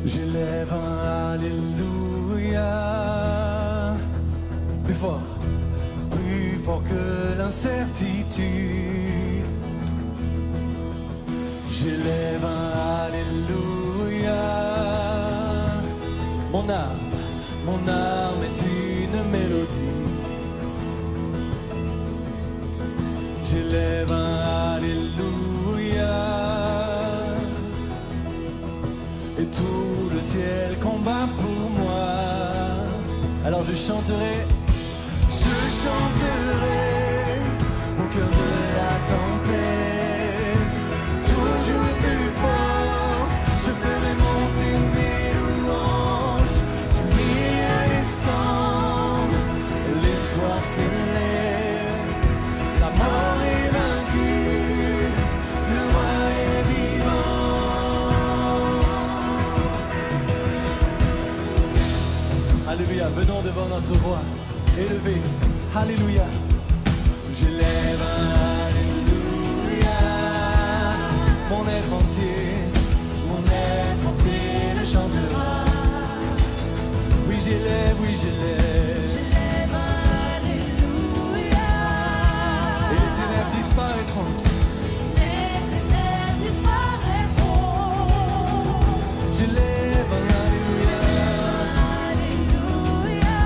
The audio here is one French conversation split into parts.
J'élève un Alléluia. Plus fort que l'incertitude. J'élève un Alléluia. Mon arme est une mélodie. J'élève un Alléluia. Et tout le ciel combat pour moi. Alors je chanterai au cœur de la tempête. Toujours plus fort, je ferai monter mes louanges. Du milieu des cendres, l'espoir se lève. La mort est vaincue, le roi est vivant. Alléluia, venons devant notre roi, élevé, alléluia. J'élève un alléluia. Mon être entier le chantera. Oui, j'élève, J'élève un alléluia. et les ténèbres disparaîtront. Les ténèbres disparaîtront. J'élève un alléluia. Alléluia.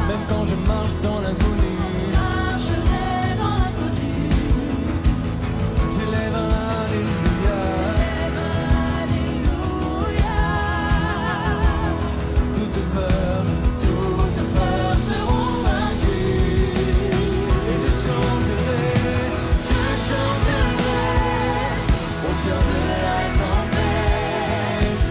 Même quand je marche dans l'inconnu. Marcherai dans l'inconnu. J'élève un alléluia. J'élève un alléluia. Toute peur seront vaincues. Et je chanterai au cœur de la tempête.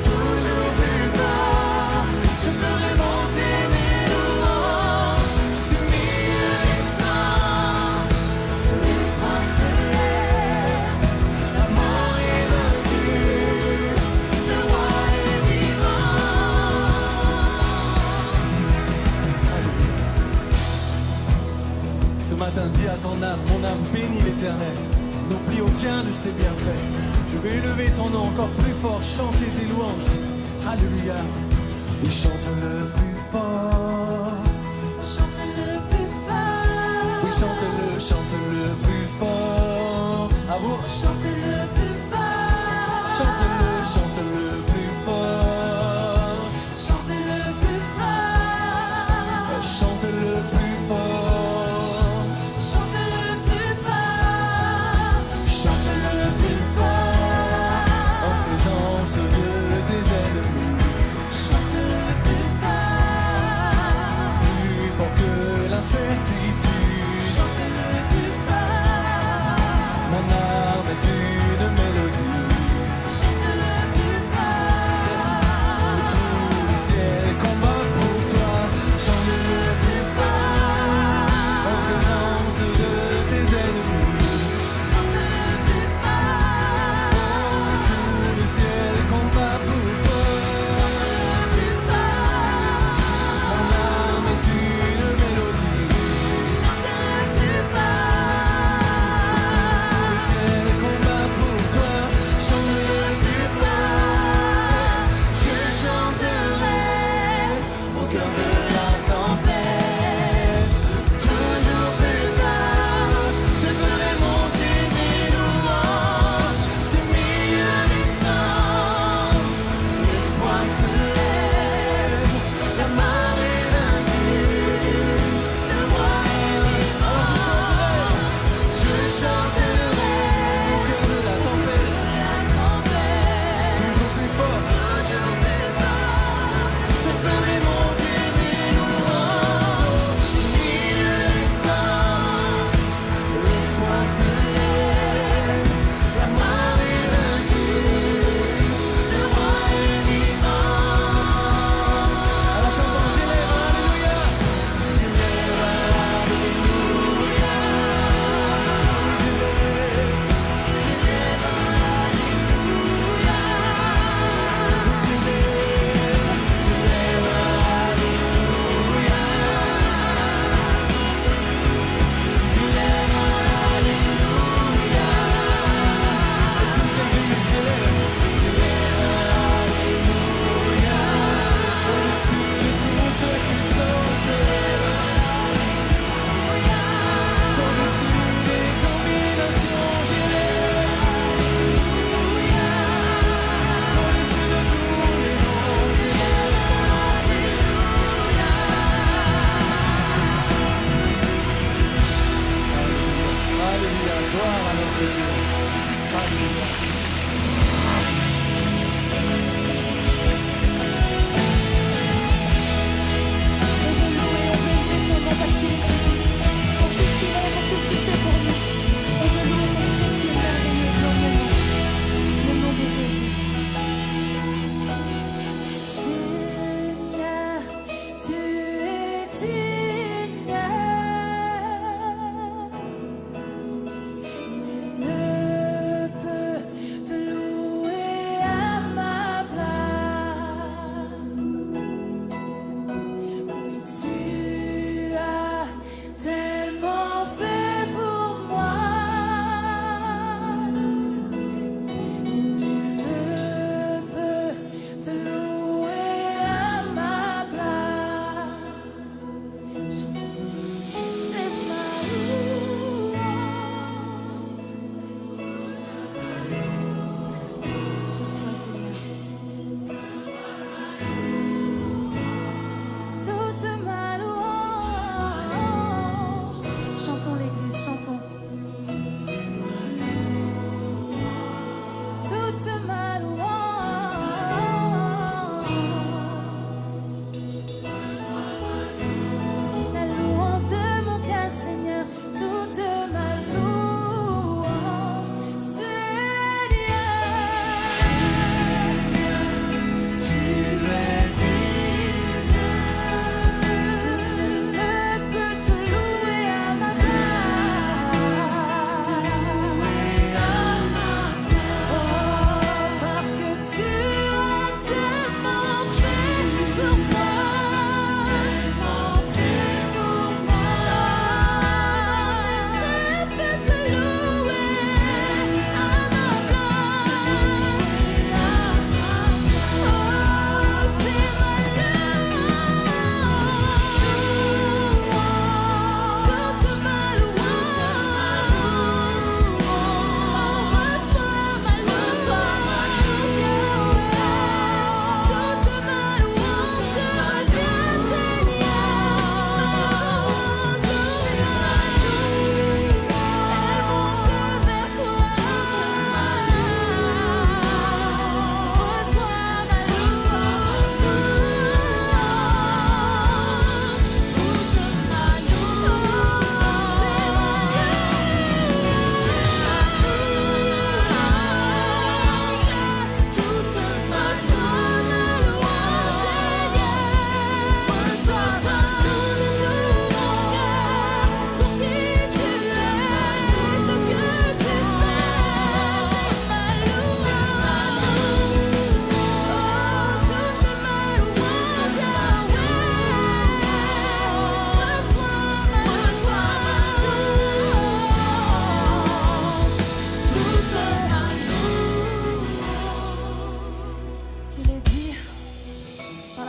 Toujours plus fort, je ferai monter mes louanges. Du milieu des cendres, l'espoir se lève. La mort est vaincue, le roi est vivant. Ce matin, dis à ton âme, mon âme bénit l'Éternel. N'oublie aucun de ses bienfaits. Je vais élever ton nom encore plus fort, chanter tes louanges. Alléluia. Et chante le plus fort. Chante le plus fort. Oui, chante le plus fort. À vous. Chante le plus fort. Chante le plus fort. Chante le plus fort. Chante le plus fort. Chante le plus fort. Chante le plus fort. En présence de tes ennemis. Chante le plus fort. Plus fort que l'incertitude. Chante le plus fort. Mon âme est une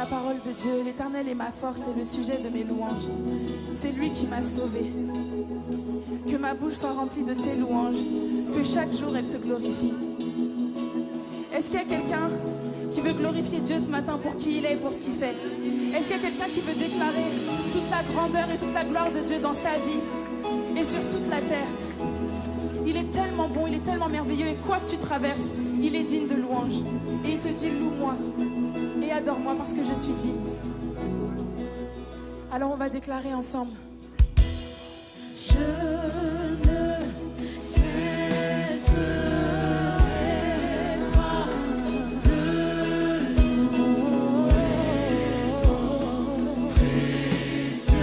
la parole de Dieu, l'Éternel est ma force et le sujet de mes louanges. C'est lui qui m'a sauvé. Que ma bouche soit remplie de tes louanges, que chaque jour elle te glorifie. Est-ce qu'il y a quelqu'un qui veut glorifier Dieu ce matin pour qui il est et pour ce qu'il fait? Est-ce qu'il y a quelqu'un qui veut déclarer toute la grandeur et toute la gloire de Dieu dans sa vie et sur toute la terre? Il est tellement bon, il est tellement merveilleux et quoi que tu traverses, il est digne de louange. Et il te dit loue-moi et adore-moi parce que je suis digne. Alors on va déclarer ensemble. Je ne cesserai pas de louer ton précieux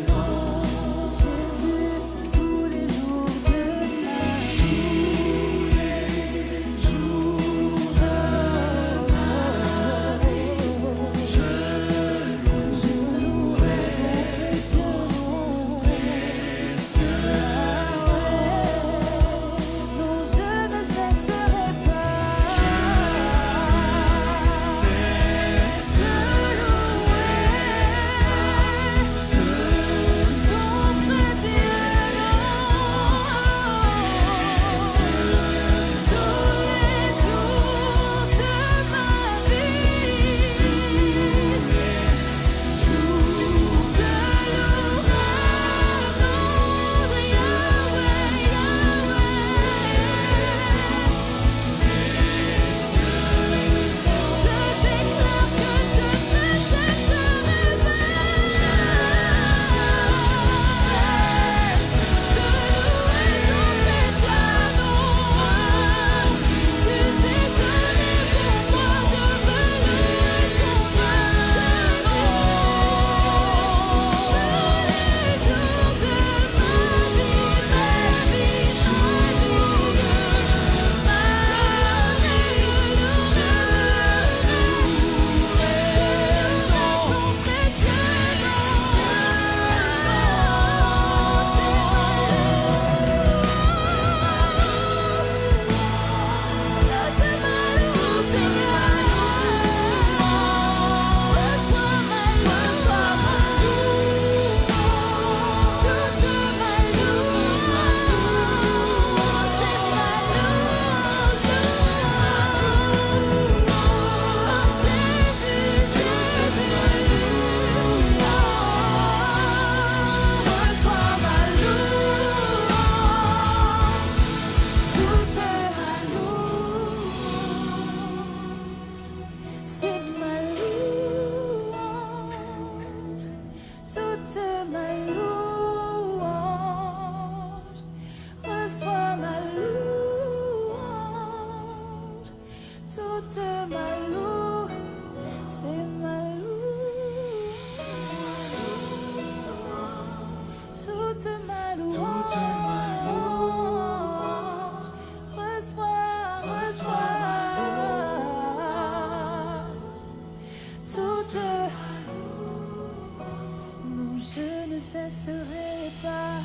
nom. Jésus, tous les jours de ma vie, tous les jours de ma vie, je louerai ton précieux nom. Non, je ne cesserai pas de louer ton précieux nom. Tous les jours de ma vie, je louerai non, je ne cesserai pas.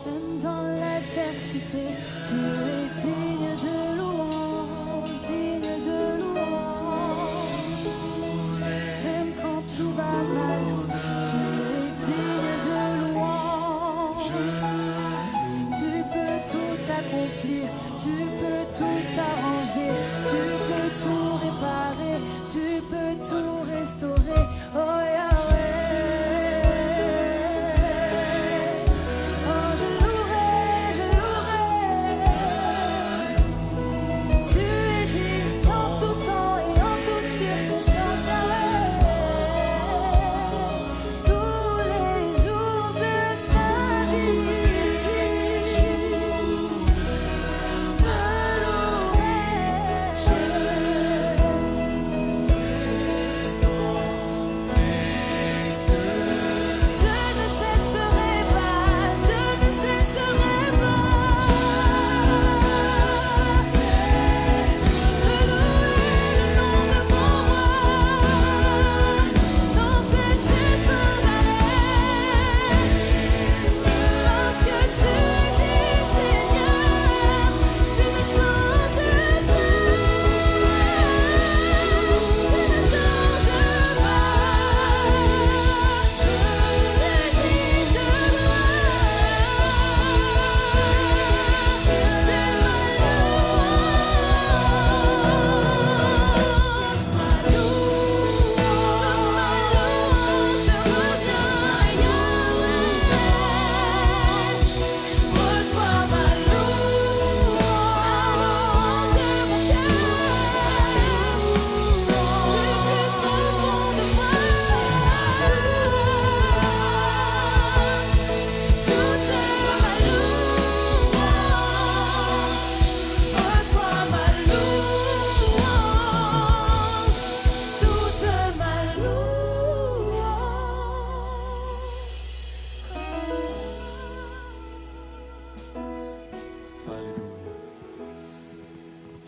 Même dans l'adversité, tu es digne de louange, digne de louange. Même quand tout va mal, tu es digne de louange. Tu peux tout accomplir, tu peux tout arranger, tu peux tout réparer, tu peux tout restaurer. Oh Yahweh. Oh, je louerai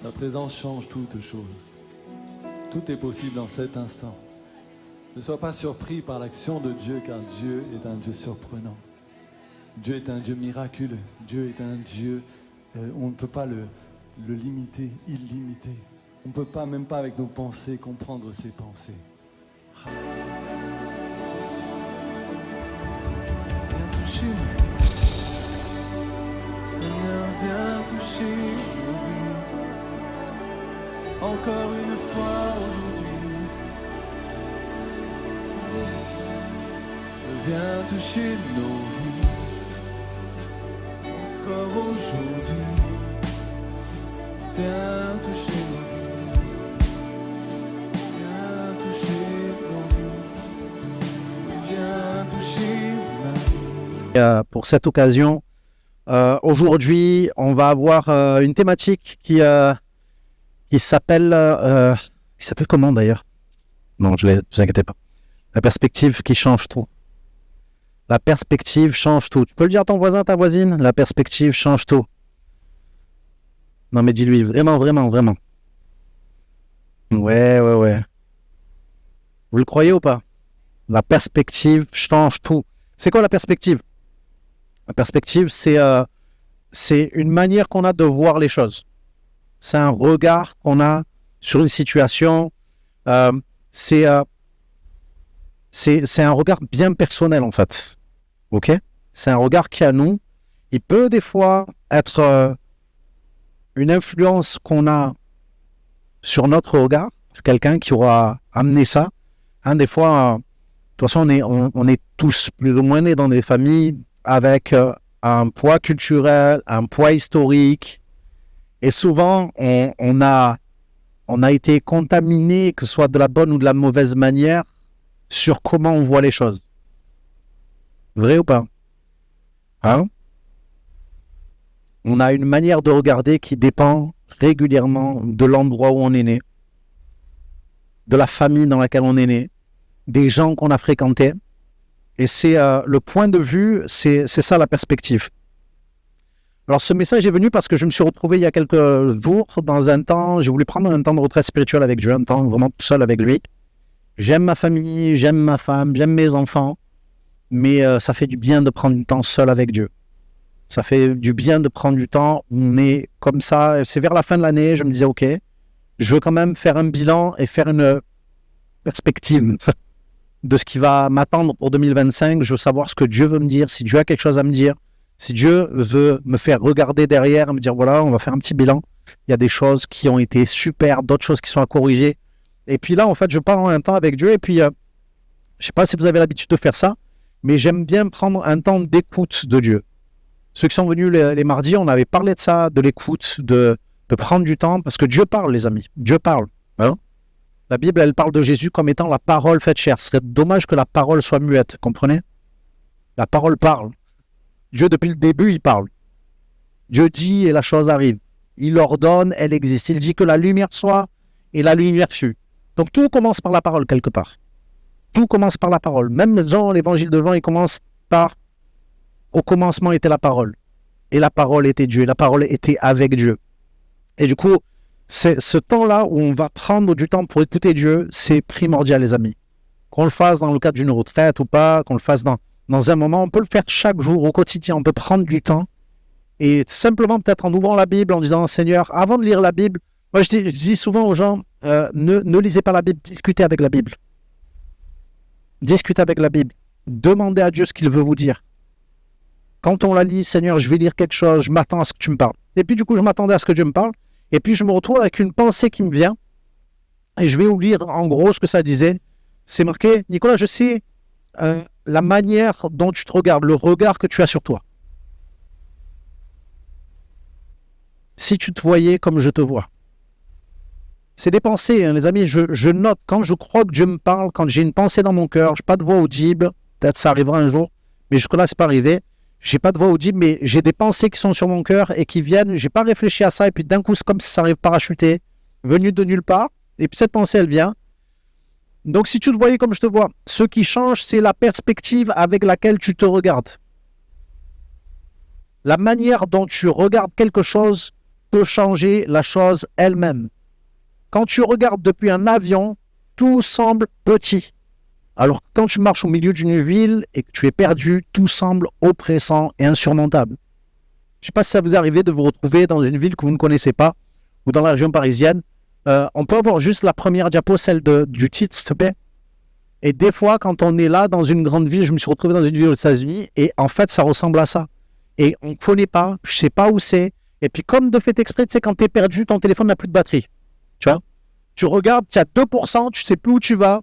Ta présence change toutes choses. Tout est possible en cet instant. Ne sois pas surpris par l'action de Dieu, car Dieu est un Dieu surprenant. Dieu est un Dieu miraculeux. Dieu est un Dieu, on ne peut pas le limiter, illimité. On ne peut pas, même pas avec nos pensées, comprendre ses pensées. Viens toucher nos vies. Seigneur, viens toucher nos vies. Encore une fois aujourd'hui. Viens toucher nos vies. Encore aujourd'hui. Viens toucher nos vies. Viens toucher nos vies. Viens toucher ma vie. Pour cette occasion, aujourd'hui, on va avoir une thématique qui s'appelle comment d'ailleurs? Non, ne vous inquiétez pas. La perspective qui change tout. La perspective change tout. Tu peux le dire à ton voisin, ta voisine? La perspective change tout. Non, mais dis-lui, vraiment. Ouais. Vous le croyez ou pas? La perspective change tout. C'est quoi la perspective? La perspective, c'est une manière qu'on a de voir les choses. C'est un regard qu'on a sur une situation. C'est un regard bien personnel, en fait. Ok? C'est un regard qui, à nous, il peut des fois être une influence qu'on a sur notre regard. Quelqu'un qui aura amené ça. Des fois, de toute façon, on est tous plus ou moins nés dans des familles avec un poids culturel, un poids historique. Et souvent, on a été contaminé, que ce soit de la bonne ou de la mauvaise manière, sur comment on voit les choses. Vrai ou pas? Hein? On a une manière de regarder qui dépend régulièrement de l'endroit où on est né, de la famille dans laquelle on est né, des gens qu'on a fréquentés. Et c'est le point de vue, c'est ça la perspective. Alors ce message est venu parce que je me suis retrouvé il y a quelques jours dans un temps, j'ai voulu prendre un temps de retraite spirituelle avec Dieu, un temps vraiment tout seul avec lui. J'aime ma famille, j'aime ma femme, j'aime mes enfants, mais ça fait du bien de prendre du temps seul avec Dieu. Ça fait du bien de prendre du temps où on est comme ça. C'est vers la fin de l'année, je me disais, ok, je veux quand même faire un bilan et faire une perspective de ce qui va m'attendre pour 2025. Je veux savoir ce que Dieu veut me dire, si Dieu a quelque chose à me dire, si Dieu veut me faire regarder derrière et me dire, voilà, on va faire un petit bilan. Il y a des choses qui ont été super, d'autres choses qui sont à corriger. Et puis là, en fait, je pars en un temps avec Dieu. Et puis, je ne sais pas si vous avez l'habitude de faire ça, mais j'aime bien prendre un temps d'écoute de Dieu. Ceux qui sont venus les mardis, on avait parlé de ça, de l'écoute, de prendre du temps, parce que Dieu parle, les amis. Dieu parle. Hein? La Bible, elle parle de Jésus comme étant la parole faite chair. Ce serait dommage que la parole soit muette, comprenez? La parole parle. Dieu, depuis le début, il parle. Dieu dit et la chose arrive. Il ordonne, elle existe. Il dit que la lumière soit et la lumière fut. Donc tout commence par la parole quelque part. Tout commence par la parole. Même Jean, l'évangile de Jean, il commence par au commencement était la parole. Et la parole était Dieu. Et la parole était avec Dieu. Et du coup, c'est ce temps-là où on va prendre du temps pour écouter Dieu, c'est primordial, les amis. Qu'on le fasse dans le cadre d'une retraite ou pas, qu'on le fasse dans un moment, on peut le faire chaque jour, au quotidien. On peut prendre du temps et simplement peut-être en ouvrant la Bible, en disant, Seigneur, avant de lire la Bible, moi je dis souvent aux gens, ne lisez pas la Bible, discutez avec la Bible. Discutez avec la Bible. Demandez à Dieu ce qu'il veut vous dire. Quand on la lit, Seigneur, je vais lire quelque chose, je m'attends à ce que tu me parles. Et puis du coup, je m'attendais à ce que Dieu me parle. Et puis je me retrouve avec une pensée qui me vient. Et je vais vous lire en gros ce que ça disait. C'est marqué, Nicolas, je sais la manière dont tu te regardes, le regard que tu as sur toi. Si tu te voyais comme je te vois. C'est des pensées, hein, les amis. Je note quand je crois que Dieu me parle, quand j'ai une pensée dans mon cœur, je n'ai pas de voix audible. Peut-être ça arrivera un jour, mais jusque-là, ce n'est pas arrivé. J'ai pas de voix audible, mais j'ai des pensées qui sont sur mon cœur et qui viennent. J'ai pas réfléchi à ça et puis d'un coup, c'est comme si ça arrive parachuté, venu de nulle part. Et puis cette pensée, elle vient. Donc si tu te voyais comme je te vois, ce qui change, c'est la perspective avec laquelle tu te regardes. La manière dont tu regardes quelque chose peut peut changer la chose elle-même. Quand tu regardes depuis un avion, tout semble petit. Alors quand tu marches au milieu d'une ville et que tu es perdu, tout semble oppressant et insurmontable. Je ne sais pas si ça vous est arrivé de vous retrouver dans une ville que vous ne connaissez pas ou dans la région parisienne. On peut avoir juste la première diapo, celle du titre, s'il te plaît. Et des fois, quand on est là dans une grande ville, je me suis retrouvé dans une ville aux États-Unis et en fait, ça ressemble à ça. Et on ne connaît pas, je ne sais pas où c'est. Et puis comme de fait exprès, tu sais, quand tu es perdu, ton téléphone n'a plus de batterie. Tu vois ? Tu regardes, tu as 2%, tu ne sais plus où tu vas.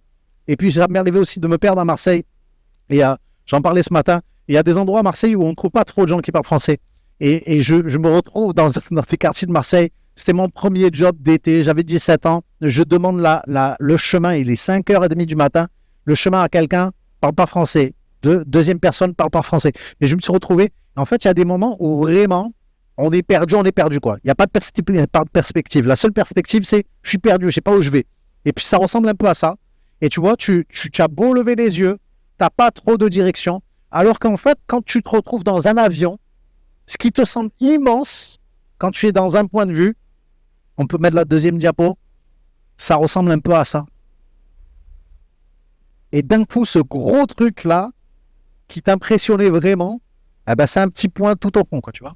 Et puis ça m'est arrivé aussi de me perdre à Marseille. Et j'en parlais ce matin. Il y a des endroits à Marseille où on ne trouve pas trop de gens qui parlent français. Et je me retrouve dans des quartiers de Marseille. C'était mon premier job d'été. J'avais 17 ans. Je demande le chemin. Il est 5h30 du matin. Le chemin à quelqu'un ne parle pas français. Deuxième personne ne parle pas français. Et je me suis retrouvé. En fait, il y a des moments où vraiment, on est perdu quoi. Il n'y a pas de perspective. La seule perspective, c'est je suis perdu, je ne sais pas où je vais. Et puis ça ressemble un peu à ça. Et tu vois, tu as beau lever les yeux, tu n'as pas trop de direction. Alors qu'en fait, quand tu te retrouves dans un avion, ce qui te semble immense, quand tu es dans un point de vue, on peut mettre la deuxième diapo, ça ressemble un peu à ça. Et d'un coup, ce gros truc-là, qui t'impressionnait vraiment, eh ben, c'est un petit point tout au fond, quoi, tu vois.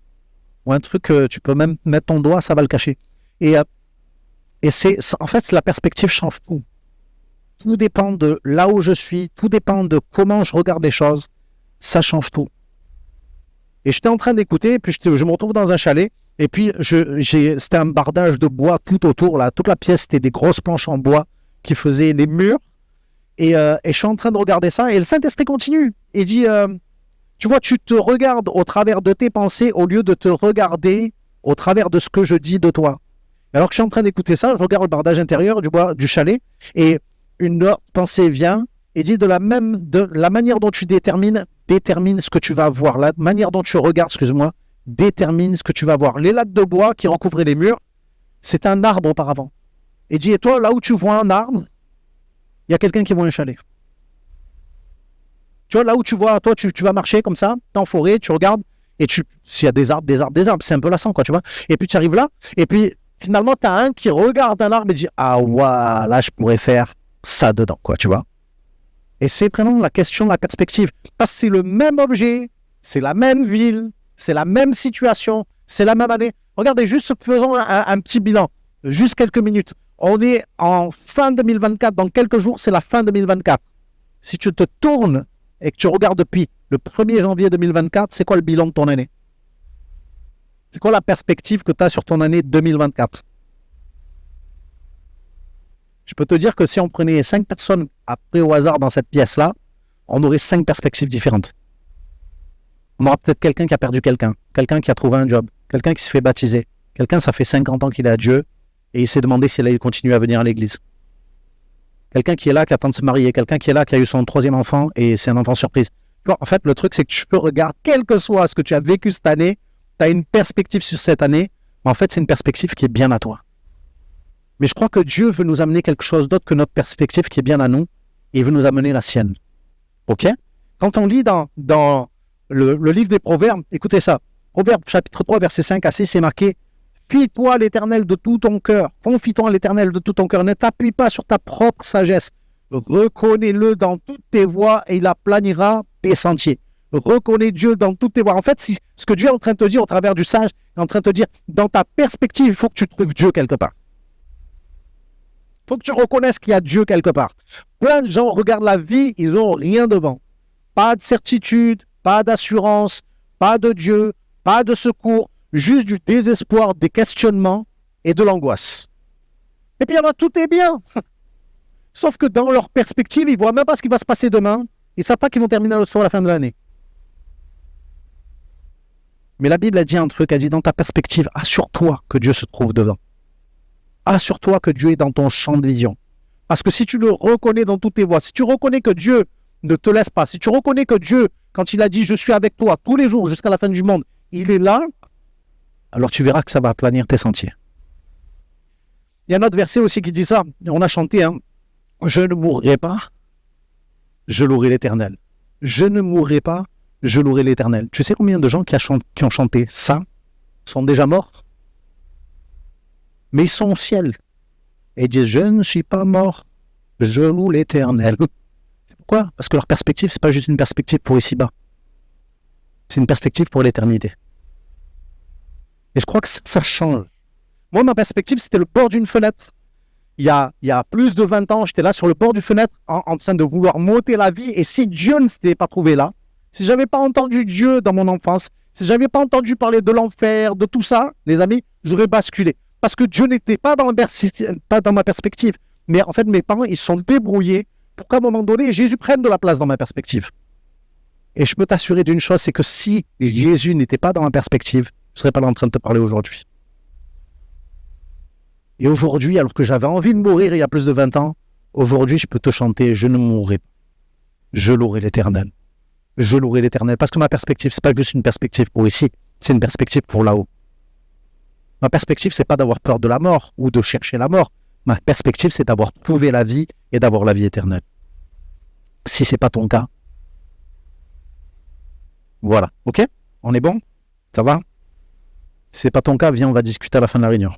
Ou un truc que tu peux même mettre ton doigt, ça va le cacher. Et en fait, la perspective change tout. Tout dépend de là où je suis, tout dépend de comment je regarde les choses, ça change tout. Et j'étais en train d'écouter, puis je me retrouve dans un chalet, et puis c'était un bardage de bois tout autour, là, toute la pièce, c'était des grosses planches en bois qui faisaient les murs, et je suis en train de regarder ça, et le Saint-Esprit continue, et dit, tu vois, tu te regardes au travers de tes pensées, au lieu de te regarder au travers de ce que je dis de toi. Et alors que je suis en train d'écouter ça, je regarde le bardage intérieur du bois, du chalet, et une autre pensée vient, et dit de la manière dont tu détermine ce que tu vas voir. La manière dont tu regardes, détermine ce que tu vas voir. Les lattes de bois qui recouvraient les murs, c'est un arbre auparavant. Et dit, et toi, là où tu vois un arbre, il y a quelqu'un qui voit un chalet. Tu vois, là où tu vois, toi, tu vas marcher comme ça, t'es en forêt, tu regardes, et s'il y a des arbres, c'est un peu lassant, quoi, tu vois. Et puis tu arrives là, et puis finalement, tu as un qui regarde un arbre et dit, ah, ouais, là, je pourrais faire ça dedans, quoi, tu vois. Et c'est vraiment la question de la perspective. Parce que c'est le même objet, c'est la même ville, c'est la même situation, c'est la même année. Regardez, juste faisons un petit bilan, juste quelques minutes. On est en fin 2024, dans quelques jours, c'est la fin 2024. Si tu te tournes et que tu regardes depuis le 1er janvier 2024, c'est quoi le bilan de ton année? C'est quoi la perspective que tu as sur ton année 2024? Je peux te dire que si on prenait 5 personnes après au hasard dans cette pièce-là, on aurait 5 perspectives différentes. On aura peut-être quelqu'un qui a perdu quelqu'un qui a trouvé un job, quelqu'un qui s'est fait baptiser, quelqu'un ça fait 50 ans qu'il est à Dieu et il s'est demandé s'il allait continuer à venir à l'église. Quelqu'un qui est là, qui attend de se marier, quelqu'un qui est là, qui a eu son 3e enfant et c'est un enfant surprise. En fait, le truc, c'est que tu peux regarder, quel que soit ce que tu as vécu cette année, tu as une perspective sur cette année, mais en fait, c'est une perspective qui est bien à toi. Mais je crois que Dieu veut nous amener quelque chose d'autre que notre perspective qui est bien à nous, et il veut nous amener la sienne. Ok? Quand on lit dans le livre des Proverbes, écoutez ça, Proverbes chapitre 3, verset 5 à 6, c'est marqué « Fie-toi à l'Éternel de tout ton cœur, confie-toi à l'Éternel de tout ton cœur, ne t'appuie pas sur ta propre sagesse, reconnais-le dans toutes tes voies et il aplanira tes sentiers. » Reconnais Dieu dans toutes tes voies. En fait, ce que Dieu est en train de te dire au travers du sage, il est en train de te dire, dans ta perspective, il faut que tu trouves Dieu quelque part. Il faut que tu reconnaisses qu'il y a Dieu quelque part. Plein de gens regardent la vie, ils n'ont rien devant. Pas de certitude, pas d'assurance, pas de Dieu, pas de secours, juste du désespoir, des questionnements et de l'angoisse. Et puis il y en a, tout est bien. Sauf que dans leur perspective, ils ne voient même pas ce qui va se passer demain. Ils ne savent pas qu'ils vont terminer le soir à la fin de l'année. Mais la Bible a dit un truc, elle a dit dans ta perspective, assure-toi que Dieu se trouve devant. Assure-toi que Dieu est dans ton champ de vision. Parce que si tu le reconnais dans toutes tes voies, si tu reconnais que Dieu ne te laisse pas, si tu reconnais que Dieu, quand il a dit « je suis avec toi tous les jours jusqu'à la fin du monde », il est là, alors tu verras que ça va aplanir tes sentiers. Il y a un autre verset aussi qui dit ça, on a chanté, hein, « Je ne mourrai pas, je louerai l'Éternel. Je ne mourrai pas, je louerai l'Éternel. » Tu sais combien de gens qui ont chanté ça sont déjà morts? mais ils sont au ciel. Et ils disent, je ne suis pas mort, je loue l'Éternel. Pourquoi? Parce que leur perspective, c'est pas juste une perspective pour ici-bas. C'est une perspective pour l'éternité. Et je crois que ça change. Moi, ma perspective, c'était le bord d'une fenêtre. Il y a plus de 20 ans, j'étais là sur le bord d'une fenêtre en train de vouloir m'ôter la vie. Et si Dieu ne s'était pas trouvé là, si j'avais pas entendu Dieu dans mon enfance, si j'avais pas entendu parler de l'enfer, de tout ça, les amis, j'aurais basculé. Parce que Dieu n'était pas dans ma perspective. Mais en fait, mes parents, ils se sont débrouillés pour qu'à un moment donné, Jésus prenne de la place dans ma perspective. Et je peux t'assurer d'une chose, c'est que si Jésus n'était pas dans ma perspective, je ne serais pas là en train de te parler aujourd'hui. Et aujourd'hui, alors que j'avais envie de mourir il y a plus de 20 ans, aujourd'hui, je peux te chanter, je ne mourrai pas. Je louerai l'Éternel. Je louerai l'Éternel. Parce que ma perspective, ce n'est pas juste une perspective pour ici, c'est une perspective pour là-haut. Ma perspective, ce n'est pas d'avoir peur de la mort ou de chercher la mort. Ma perspective, c'est d'avoir trouvé la vie et d'avoir la vie éternelle. Si ce n'est pas ton cas, voilà. Ok? On est bon? Ça va? Si ce n'est pas ton cas, viens, on va discuter à la fin de la réunion.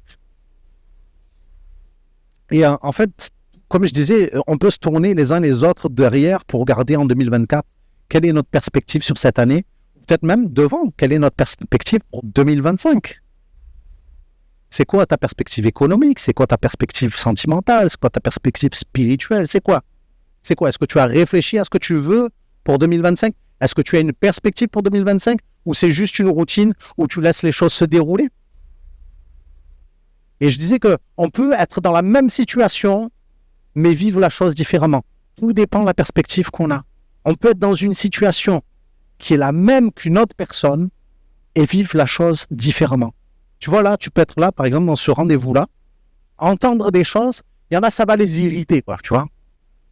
Et en fait, comme je disais, on peut se tourner les uns les autres derrière pour regarder en 2024 quelle est notre perspective sur cette année, peut-être même devant, quelle est notre perspective pour 2025. C'est quoi ta perspective économique? C'est quoi ta perspective sentimentale? C'est quoi ta perspective spirituelle? C'est quoi? C'est quoi? Est-ce que tu as réfléchi à ce que tu veux pour 2025? Est-ce que tu as une perspective pour 2025? Ou c'est juste une routine où tu laisses les choses se dérouler? Et je disais qu'on peut être dans la même situation, mais vivre la chose différemment. Tout dépend de la perspective qu'on a. On peut être dans une situation qui est la même qu'une autre personne et vivre la chose différemment. Tu vois là, tu peux être là, par exemple, dans ce rendez-vous-là, entendre des choses, il y en a, ça va les irriter, quoi, tu vois.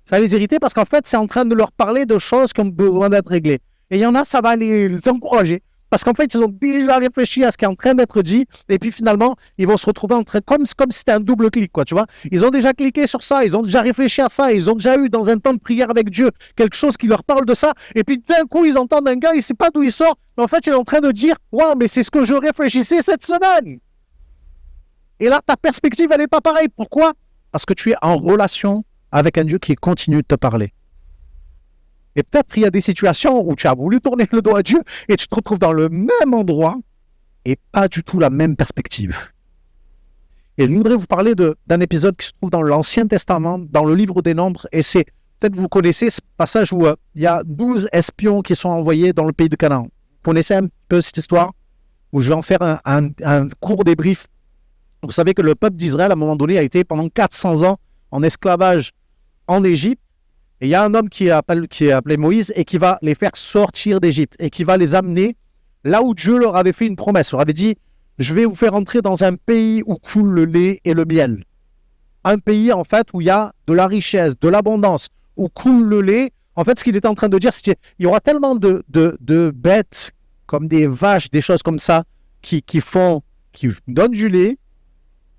Ça va les irriter parce qu'en fait, c'est en train de leur parler de choses qui ont besoin d'être réglées. Et il y en a, ça va les encourager. Parce qu'en fait, ils ont déjà réfléchi à ce qui est en train d'être dit, et puis finalement, ils vont se retrouver en train, comme si c'était un double clic, quoi, tu vois. Ils ont déjà cliqué sur ça, ils ont déjà réfléchi à ça, ils ont déjà eu dans un temps de prière avec Dieu quelque chose qui leur parle de ça, et puis d'un coup, ils entendent un gars, il ne sait pas d'où il sort, mais en fait, il est en train de dire, waouh, mais c'est ce que je réfléchissais cette semaine. Et là, ta perspective, elle n'est pas pareille. Pourquoi? Parce que tu es en relation avec un Dieu qui continue de te parler. Et peut-être il y a des situations où tu as voulu tourner le dos à Dieu et tu te retrouves dans le même endroit et pas du tout la même perspective. Et je voudrais vous parler d'un épisode qui se trouve dans l'Ancien Testament, dans le livre des Nombres. Et c'est, peut-être vous connaissez ce passage où il y a 12 espions qui sont envoyés dans le pays de Canaan. Vous connaissez un peu cette histoire? Où je vais en faire un court débrief. Vous savez que le peuple d'Israël, à un moment donné, a été pendant 400 ans en esclavage en Égypte. Et il y a un homme qui est appelé Moïse et qui va les faire sortir d'Égypte et qui va les amener là où Dieu leur avait fait une promesse. Il leur avait dit, je vais vous faire entrer dans un pays où coule le lait et le miel. Un pays, en fait, où il y a de la richesse, de l'abondance, où coule le lait. En fait, ce qu'il était en train de dire, c'est qu'il y aura tellement de bêtes, comme des vaches, des choses comme ça, qui donnent du lait,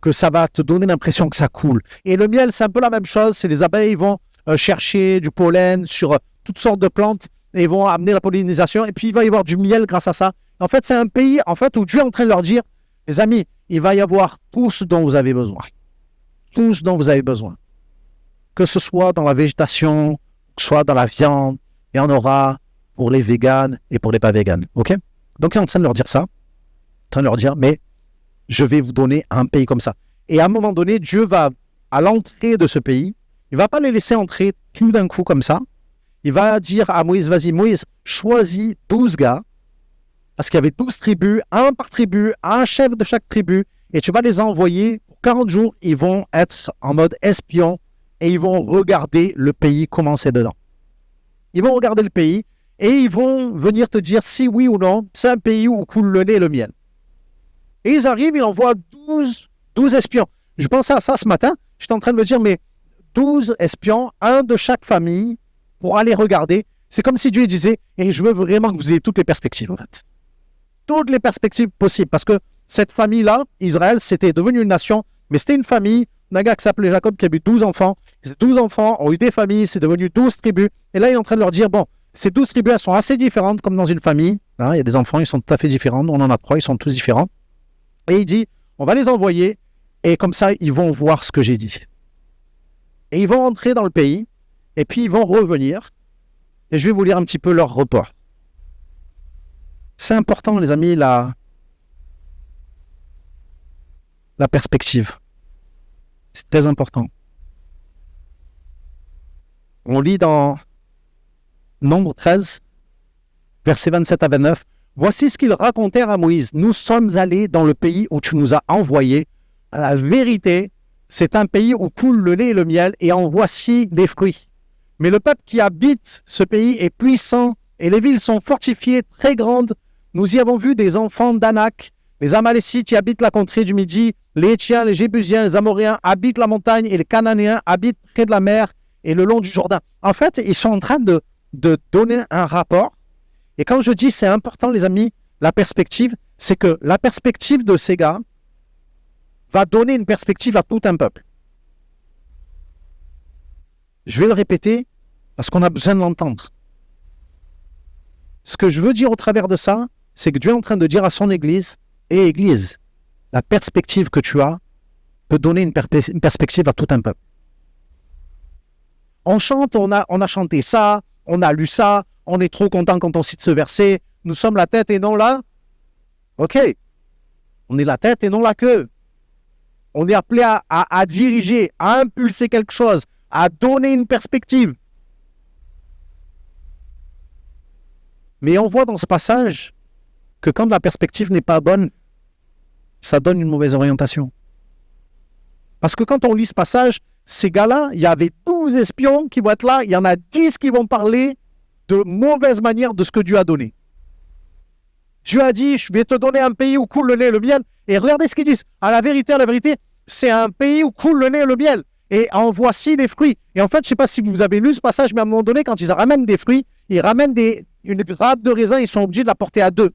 que ça va te donner l'impression que ça coule. Et le miel, c'est un peu la même chose. C'est les abeilles vont chercher du pollen sur toutes sortes de plantes et ils vont amener la pollinisation et puis il va y avoir du miel grâce à ça. En fait, c'est un pays où Dieu est en train de leur dire, les amis, il va y avoir tout ce dont vous avez besoin. Tout ce dont vous avez besoin. Que ce soit dans la végétation, que ce soit dans la viande, il y en aura pour les véganes et pour les pas véganes. Ok? Donc il est en train de leur dire ça. En train de leur dire, mais je vais vous donner un pays comme ça. Et à un moment donné, Dieu va, à l'entrée de ce pays, il ne va pas les laisser entrer tout d'un coup comme ça. Il va dire à Moïse, vas-y Moïse, choisis 12 gars, parce qu'il y avait 12 tribus, un par tribu, un chef de chaque tribu, et tu vas les envoyer pour 40 jours, ils vont être en mode espion, et ils vont regarder le pays, comment c'est dedans. Ils vont regarder le pays, et ils vont venir te dire si oui ou non, c'est un pays où coule le lait et le miel. Et ils arrivent, ils envoient 12 espions. Je pensais à ça ce matin, j'étais en train de me dire, mais 12 espions, un de chaque famille, pour aller regarder. C'est comme si Dieu disait, et je veux vraiment que vous ayez toutes les perspectives, en fait. Toutes les perspectives possibles. Parce que cette famille-là, Israël, c'était devenu une nation, mais c'était une famille d'un gars qui s'appelait Jacob, qui a eu 12 enfants. Ces 12 enfants ont eu des familles, c'est devenu 12 tribus. Et là, il est en train de leur dire, bon, ces 12 tribus, elles sont assez différentes, comme dans une famille. Hein, il y a des enfants, ils sont tout à fait différents. On en a 3, ils sont tous différents. Et il dit, on va les envoyer. Et comme ça, ils vont voir ce que j'ai dit. Et ils vont entrer dans le pays, et puis ils vont revenir. Et je vais vous lire un petit peu leur report. C'est important, les amis, la perspective. C'est très important. On lit dans Nombre 13, versets 27 à 29. Voici ce qu'ils racontèrent à Moïse. Nous sommes allés dans le pays où tu nous as envoyés. La vérité, c'est un pays où coule le lait et le miel, et en voici les fruits. Mais le peuple qui habite ce pays est puissant, et les villes sont fortifiées, très grandes. Nous y avons vu des enfants d'Anak, les Amalécites qui habitent la contrée du Midi, les Hétiens, les Jébusiens, les Amoréens habitent la montagne, et les Cananéens habitent près de la mer et le long du Jourdain. En fait, ils sont en train de donner un rapport. Et quand je dis c'est important, les amis, la perspective, c'est que la perspective de ces gars va donner une perspective à tout un peuple. Je vais le répéter parce qu'on a besoin de l'entendre. Ce que je veux dire au travers de ça, c'est que Dieu est en train de dire à son Église, et Église, la perspective que tu as peut donner une perspective à tout un peuple. On chante, on a chanté ça, on a lu ça, on est trop content quand on cite ce verset, nous sommes la tête et non la... Ok, on est la tête et non la queue. On est appelé à diriger, à impulser quelque chose, à donner une perspective. Mais on voit dans ce passage que quand la perspective n'est pas bonne, ça donne une mauvaise orientation. Parce que quand on lit ce passage, ces gars-là, il y avait 12 espions qui vont être là, il y en a 10 qui vont parler de mauvaise manière de ce que Dieu a donné. Dieu a dit, je vais te donner un pays où coule le lait et le miel. Et regardez ce qu'ils disent. À la vérité, c'est un pays où coule le lait et le miel. Et en voici les fruits. Et en fait, je ne sais pas si vous avez lu ce passage, mais à un moment donné, quand ils ramènent des fruits, ils ramènent une grappe de raisin, ils sont obligés de la porter à 2.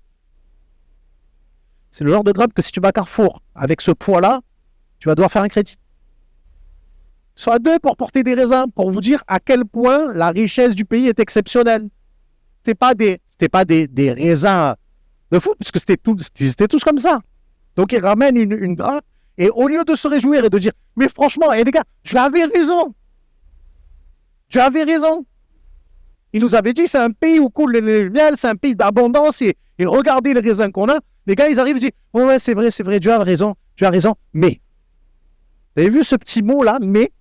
C'est le genre de grappe que si tu vas à Carrefour, avec ce poids-là, tu vas devoir faire un crédit. Soit à 2 pour porter des raisins, pour vous dire à quel point la richesse du pays est exceptionnelle. C'était pas des raisins de fou, puisque c'était tous comme ça. Donc ils ramènent une grappe, et au lieu de se réjouir et de dire, mais franchement, les gars, tu avais raison. Tu avais raison. Il nous avait dit, c'est un pays où coule le miel, c'est un pays d'abondance, et regardez les raisins qu'on a. Les gars, ils arrivent et disent, oh ouais, c'est vrai, Dieu a raison, mais. Vous avez vu ce petit mot-là, mais.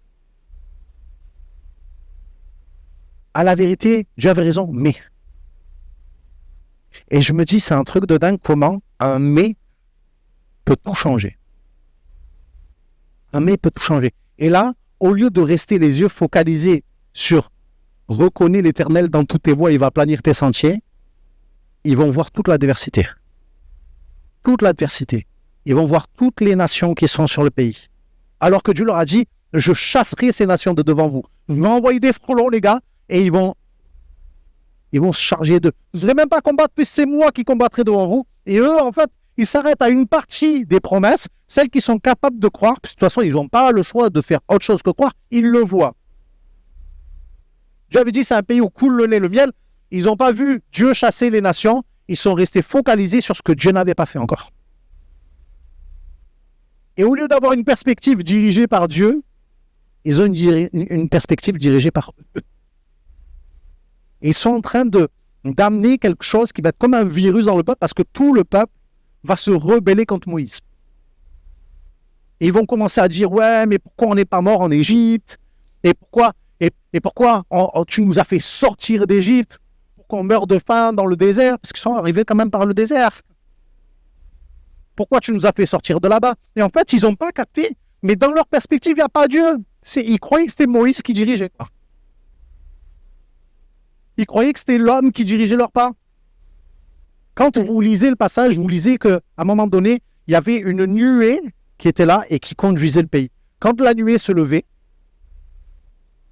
À la vérité, Dieu avait raison, mais. Et je me dis, c'est un truc de dingue, comment un mais peut tout changer. Un mais peut tout changer. Et là, au lieu de rester les yeux focalisés sur reconnais l'Éternel dans toutes tes voies, il va planir tes sentiers, ils vont voir toute l'adversité. Toute l'adversité. Ils vont voir toutes les nations qui sont sur le pays. Alors que Dieu leur a dit, je chasserai ces nations de devant vous. Je vais envoyer des frelons, les gars, et ils vont se charger d'eux. Vous n'allez même pas combattre, puis c'est moi qui combattrai devant vous. Et eux, en fait, ils s'arrêtent à une partie des promesses, celles qui sont capables de croire, puis de toute façon, ils n'ont pas le choix de faire autre chose que croire, ils le voient. Dieu avait dit, c'est un pays où coule le lait et le miel. Ils n'ont pas vu Dieu chasser les nations, ils sont restés focalisés sur ce que Dieu n'avait pas fait encore. Et au lieu d'avoir une perspective dirigée par Dieu, ils ont une perspective dirigée par eux. Ils sont en train d'amener quelque chose qui va être comme un virus dans le peuple, parce que tout le peuple va se rebeller contre Moïse. Et ils vont commencer à dire, ouais, mais pourquoi on n'est pas mort en Égypte? Et pourquoi tu nous as fait sortir d'Égypte? Pourquoi on meurt de faim dans le désert? Parce qu'ils sont arrivés quand même par le désert. Pourquoi tu nous as fait sortir de là-bas? Et en fait, ils n'ont pas capté. Mais dans leur perspective, il n'y a pas Dieu. Ils croyaient que c'était Moïse qui dirigeait. Ils croyaient que c'était l'homme qui dirigeait leur pas. Quand vous lisez le passage, vous lisez qu'à un moment donné, il y avait une nuée qui était là et qui conduisait le pays. Quand la nuée se levait,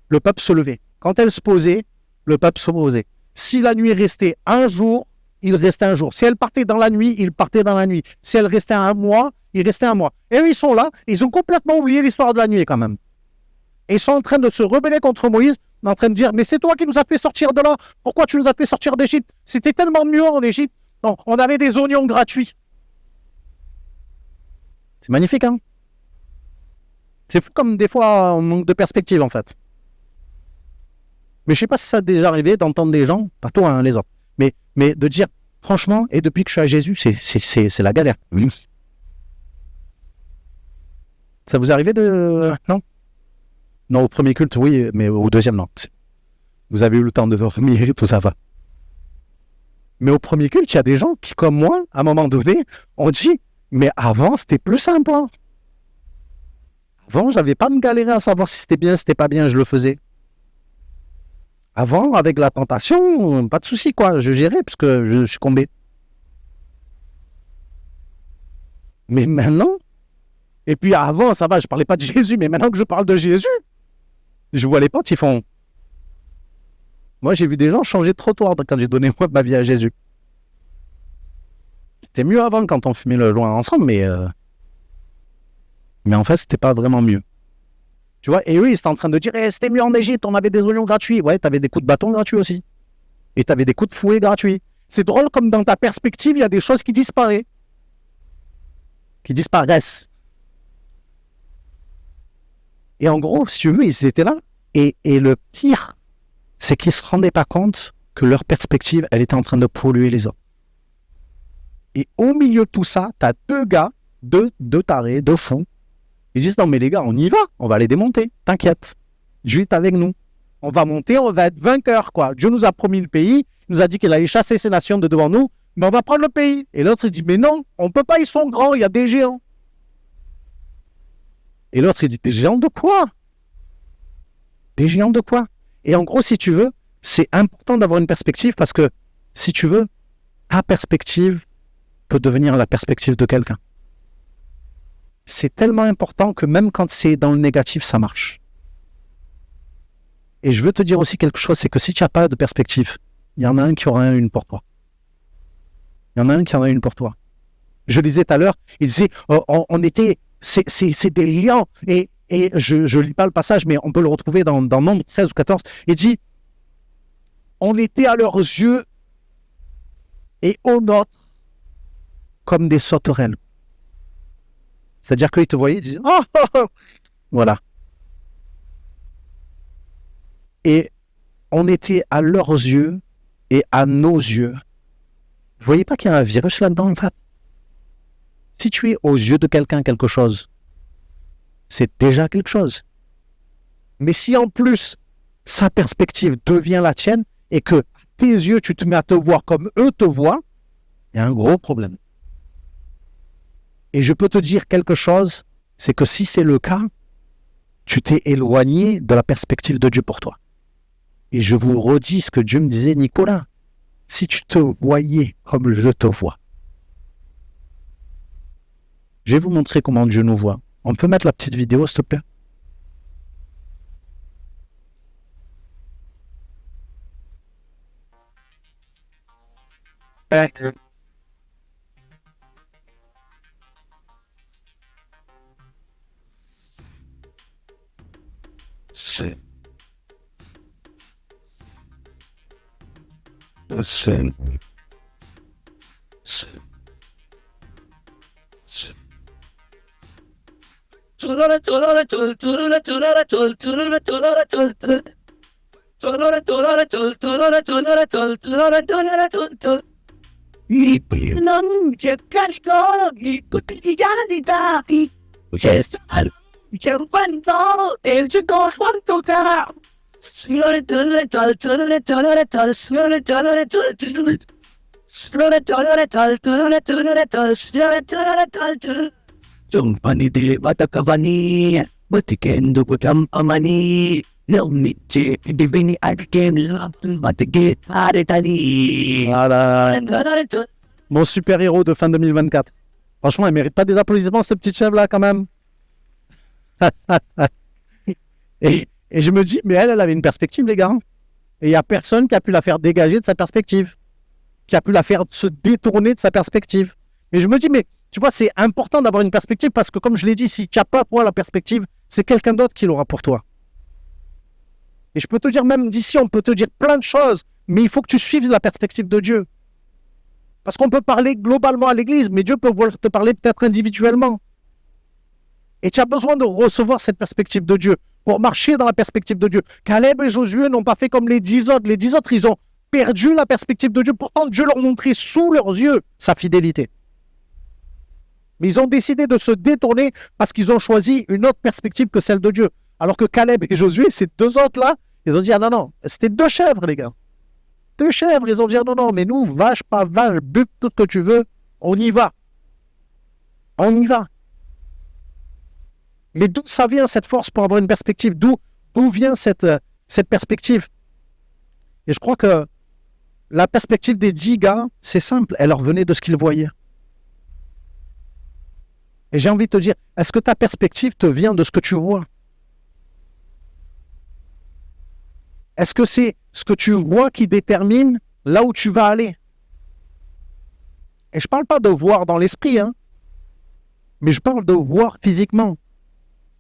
le peuple se levait. Quand elle se posait, le peuple se posait. Si la nuée restait un jour, il restait un jour. Si elle partait dans la nuit, il partait dans la nuit. Si elle restait un mois, il restait un mois. Et eux, ils sont là, ils ont complètement oublié l'histoire de la nuée quand même. Et ils sont en train de se rebeller contre Moïse, en train de dire, mais c'est toi qui nous as fait sortir de là. Pourquoi tu nous as fait sortir d'Égypte? C'était tellement mieux en Égypte. Non, on avait des oignons gratuits. C'est magnifique, hein? C'est fou comme des fois on manque de perspective en fait. Mais je sais pas si ça t'est déjà arrivé d'entendre des gens, pas toi hein, les autres, mais de dire franchement, et depuis que je suis à Jésus, c'est la galère. Ça vous est arrivé de... Non? Non, au premier culte, oui, mais au deuxième, non. Vous avez eu le temps de dormir et tout ça va. Mais au premier culte, il y a des gens qui, comme moi, à un moment donné, ont dit mais avant, c'était plus simple. Hein. Avant, j'avais pas à me galérer à savoir si c'était bien, si c'était pas bien, je le faisais. Avant, avec la tentation, pas de souci, quoi. Je gérais parce que je suis tombé. Mais maintenant, et puis avant, ça va, je parlais pas de Jésus, mais maintenant que je parle de Jésus, je vois les potes, ils font... Moi, j'ai vu des gens changer de trottoir quand j'ai donné moi ma vie à Jésus. C'était mieux avant quand on fumait le joint ensemble, mais en fait, c'était pas vraiment mieux. Tu vois, et eux, ils étaient en train de dire c'était mieux en Égypte, on avait des oignons gratuits. Ouais, t'avais des coups de bâton gratuits aussi. Et t'avais des coups de fouet gratuits. C'est drôle comme dans ta perspective, il y a des choses qui disparaissent. Qui disparaissent. Et en gros, si tu veux, ils étaient là. Et le pire, c'est qu'ils ne se rendaient pas compte que leur perspective, elle était en train de polluer les autres. Et au milieu de tout ça, tu as deux gars, deux tarés, deux fous. Ils disent, non mais les gars, on y va les démonter, t'inquiète. Dieu est avec nous. On va monter, on va être vainqueurs, quoi. Dieu nous a promis le pays, il nous a dit qu'il allait chasser ces nations de devant nous, mais on va prendre le pays. Et l'autre, il dit, mais non, on ne peut pas, ils sont grands, il y a des géants. Et l'autre, il dit, des géants de quoi? Des géants de quoi? Et en gros, si tu veux, c'est important d'avoir une perspective parce que, si tu veux, ta perspective peut devenir la perspective de quelqu'un. C'est tellement important que même quand c'est dans le négatif, ça marche. Et je veux te dire aussi quelque chose, c'est que si tu n'as pas de perspective, il y en a un qui aura une pour toi. Il y en a un qui en a une pour toi. Je le disais tout à l'heure, il disait, on était, c'est des géants. Et je ne lis pas le passage, mais on peut le retrouver dans Nombre 13 ou 14. Il dit, on était à leurs yeux et aux nôtres comme des sauterelles. C'est-à-dire qu'ils te voyaient, ils disaient, oh. Voilà. Et on était à leurs yeux et à nos yeux. Vous voyez pas qu'il y a un virus là-dedans, en fait? Si tu es aux yeux de quelqu'un quelque chose, c'est déjà quelque chose. Mais si en plus, sa perspective devient la tienne et que tes yeux, tu te mets à te voir comme eux te voient, il y a un gros problème. Et je peux te dire quelque chose, c'est que si c'est le cas, tu t'es éloigné de la perspective de Dieu pour toi. Et je vous redis ce que Dieu me disait, Nicolas, si tu te voyais comme je te vois, je vais vous montrer comment Dieu nous voit. On peut mettre la petite vidéo, s'il te plaît? Non c'è casco di quotidiani di dati. C'è stato, c'è un quanto e c'è quanto cara. Signore tolere tol tolere tolere tol signore tolere tol tolere signore tolere tol tolere tolere tol signore tolere tol Jumpani di batakavani Batikendo kuchampamani Non mi c'è divini adkem Batikare tali Voilà. Mon super-héros de fin 2024. Franchement, il mérite pas des applaudissements, ce petit chef-là, quand même. et je me dis, mais elle avait une perspective, les gars. Et il n'y a personne qui a pu la faire dégager de sa perspective. Qui a pu la faire se détourner de sa perspective. Et je me dis, mais tu vois, c'est important d'avoir une perspective parce que, comme je l'ai dit, si tu n'as pas, toi, la perspective, c'est quelqu'un d'autre qui l'aura pour toi. Et je peux te dire, même d'ici, on peut te dire plein de choses, mais il faut que tu suives la perspective de Dieu. Parce qu'on peut parler globalement à l'église, mais Dieu peut te parler peut-être individuellement. Et tu as besoin de recevoir cette perspective de Dieu pour marcher dans la perspective de Dieu. Caleb et Josué n'ont pas fait comme les 10 autres. Les 10 autres, ils ont perdu la perspective de Dieu. Pourtant, Dieu leur montrait sous leurs yeux sa fidélité. Mais ils ont décidé de se détourner parce qu'ils ont choisi une autre perspective que celle de Dieu. Alors que Caleb et Josué, ces deux autres-là, ils ont dit, ah non, non, c'était 2 chèvres, les gars. 2 chèvres, ils ont dit, ah non, non, mais nous, vache, pas vache, bute tout ce que tu veux, on y va. On y va. Mais d'où ça vient cette force pour avoir une perspective? D'où vient cette perspective? Et je crois que la perspective des 10 gars, c'est simple, elle leur venait de ce qu'ils voyaient. Et j'ai envie de te dire, est-ce que ta perspective te vient de ce que tu vois? Est-ce que c'est ce que tu vois qui détermine là où tu vas aller? Et je ne parle pas de voir dans l'esprit, hein, mais je parle de voir physiquement.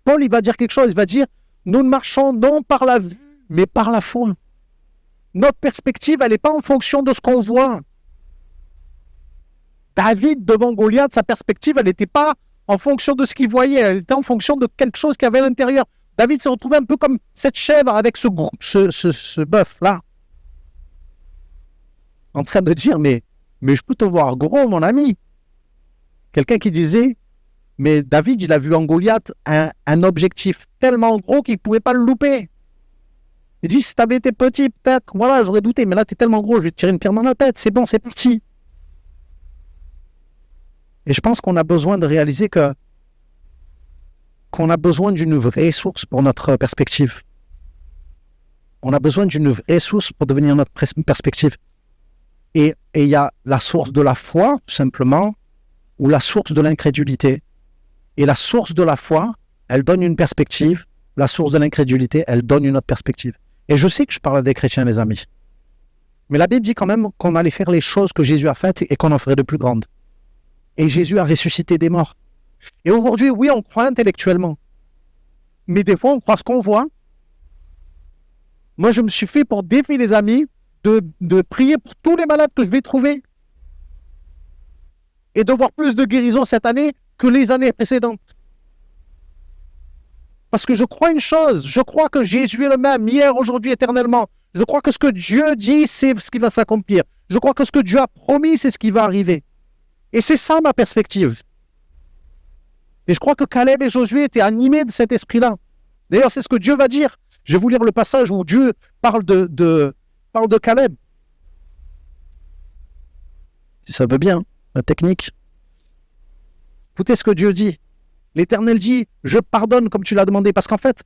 Paul, il va dire quelque chose, il va dire, nous ne marchons non par la vue, mais par la foi. Notre perspective, elle n'est pas en fonction de ce qu'on voit. David, devant Goliath, sa perspective, elle n'était pas en fonction de ce qu'il voyait, elle était en fonction de quelque chose qu'il y avait à l'intérieur. David s'est retrouvé un peu comme cette chèvre avec ce bœuf-là. En train de dire, mais je peux te voir gros, mon ami. Quelqu'un qui disait, mais David, il a vu en Goliath un objectif tellement gros qu'il ne pouvait pas le louper. Il dit, si tu avais été petit, peut-être, voilà, j'aurais douté, mais là, tu es tellement gros, je vais te tirer une pierre dans la tête, c'est bon, c'est parti. Et je pense qu'on a besoin de réaliser qu'on a besoin d'une vraie source pour notre perspective. On a besoin d'une vraie source pour devenir notre perspective. Et il y a la source de la foi, tout simplement, ou la source de l'incrédulité. Et la source de la foi, elle donne une perspective. La source de l'incrédulité, elle donne une autre perspective. Et je sais que je parle à des chrétiens, les amis. Mais la Bible dit quand même qu'on allait faire les choses que Jésus a faites et qu'on en ferait de plus grandes. Et Jésus a ressuscité des morts. Et aujourd'hui, oui, on croit intellectuellement. Mais des fois, on croit ce qu'on voit. Moi, je me suis fait pour défi, les amis, de prier pour tous les malades que je vais trouver. Et de voir plus de guérison cette année que les années précédentes. Parce que je crois une chose, je crois que Jésus est le même, hier, aujourd'hui, éternellement. Je crois que ce que Dieu dit, c'est ce qui va s'accomplir. Je crois que ce que Dieu a promis, c'est ce qui va arriver. Et c'est ça ma perspective. Et je crois que Caleb et Josué étaient animés de cet esprit-là. D'ailleurs, c'est ce que Dieu va dire. Je vais vous lire le passage où Dieu parle de Caleb. Si ça veut bien, la technique. Écoutez ce que Dieu dit. L'Éternel dit, je pardonne comme tu l'as demandé. Parce qu'en fait,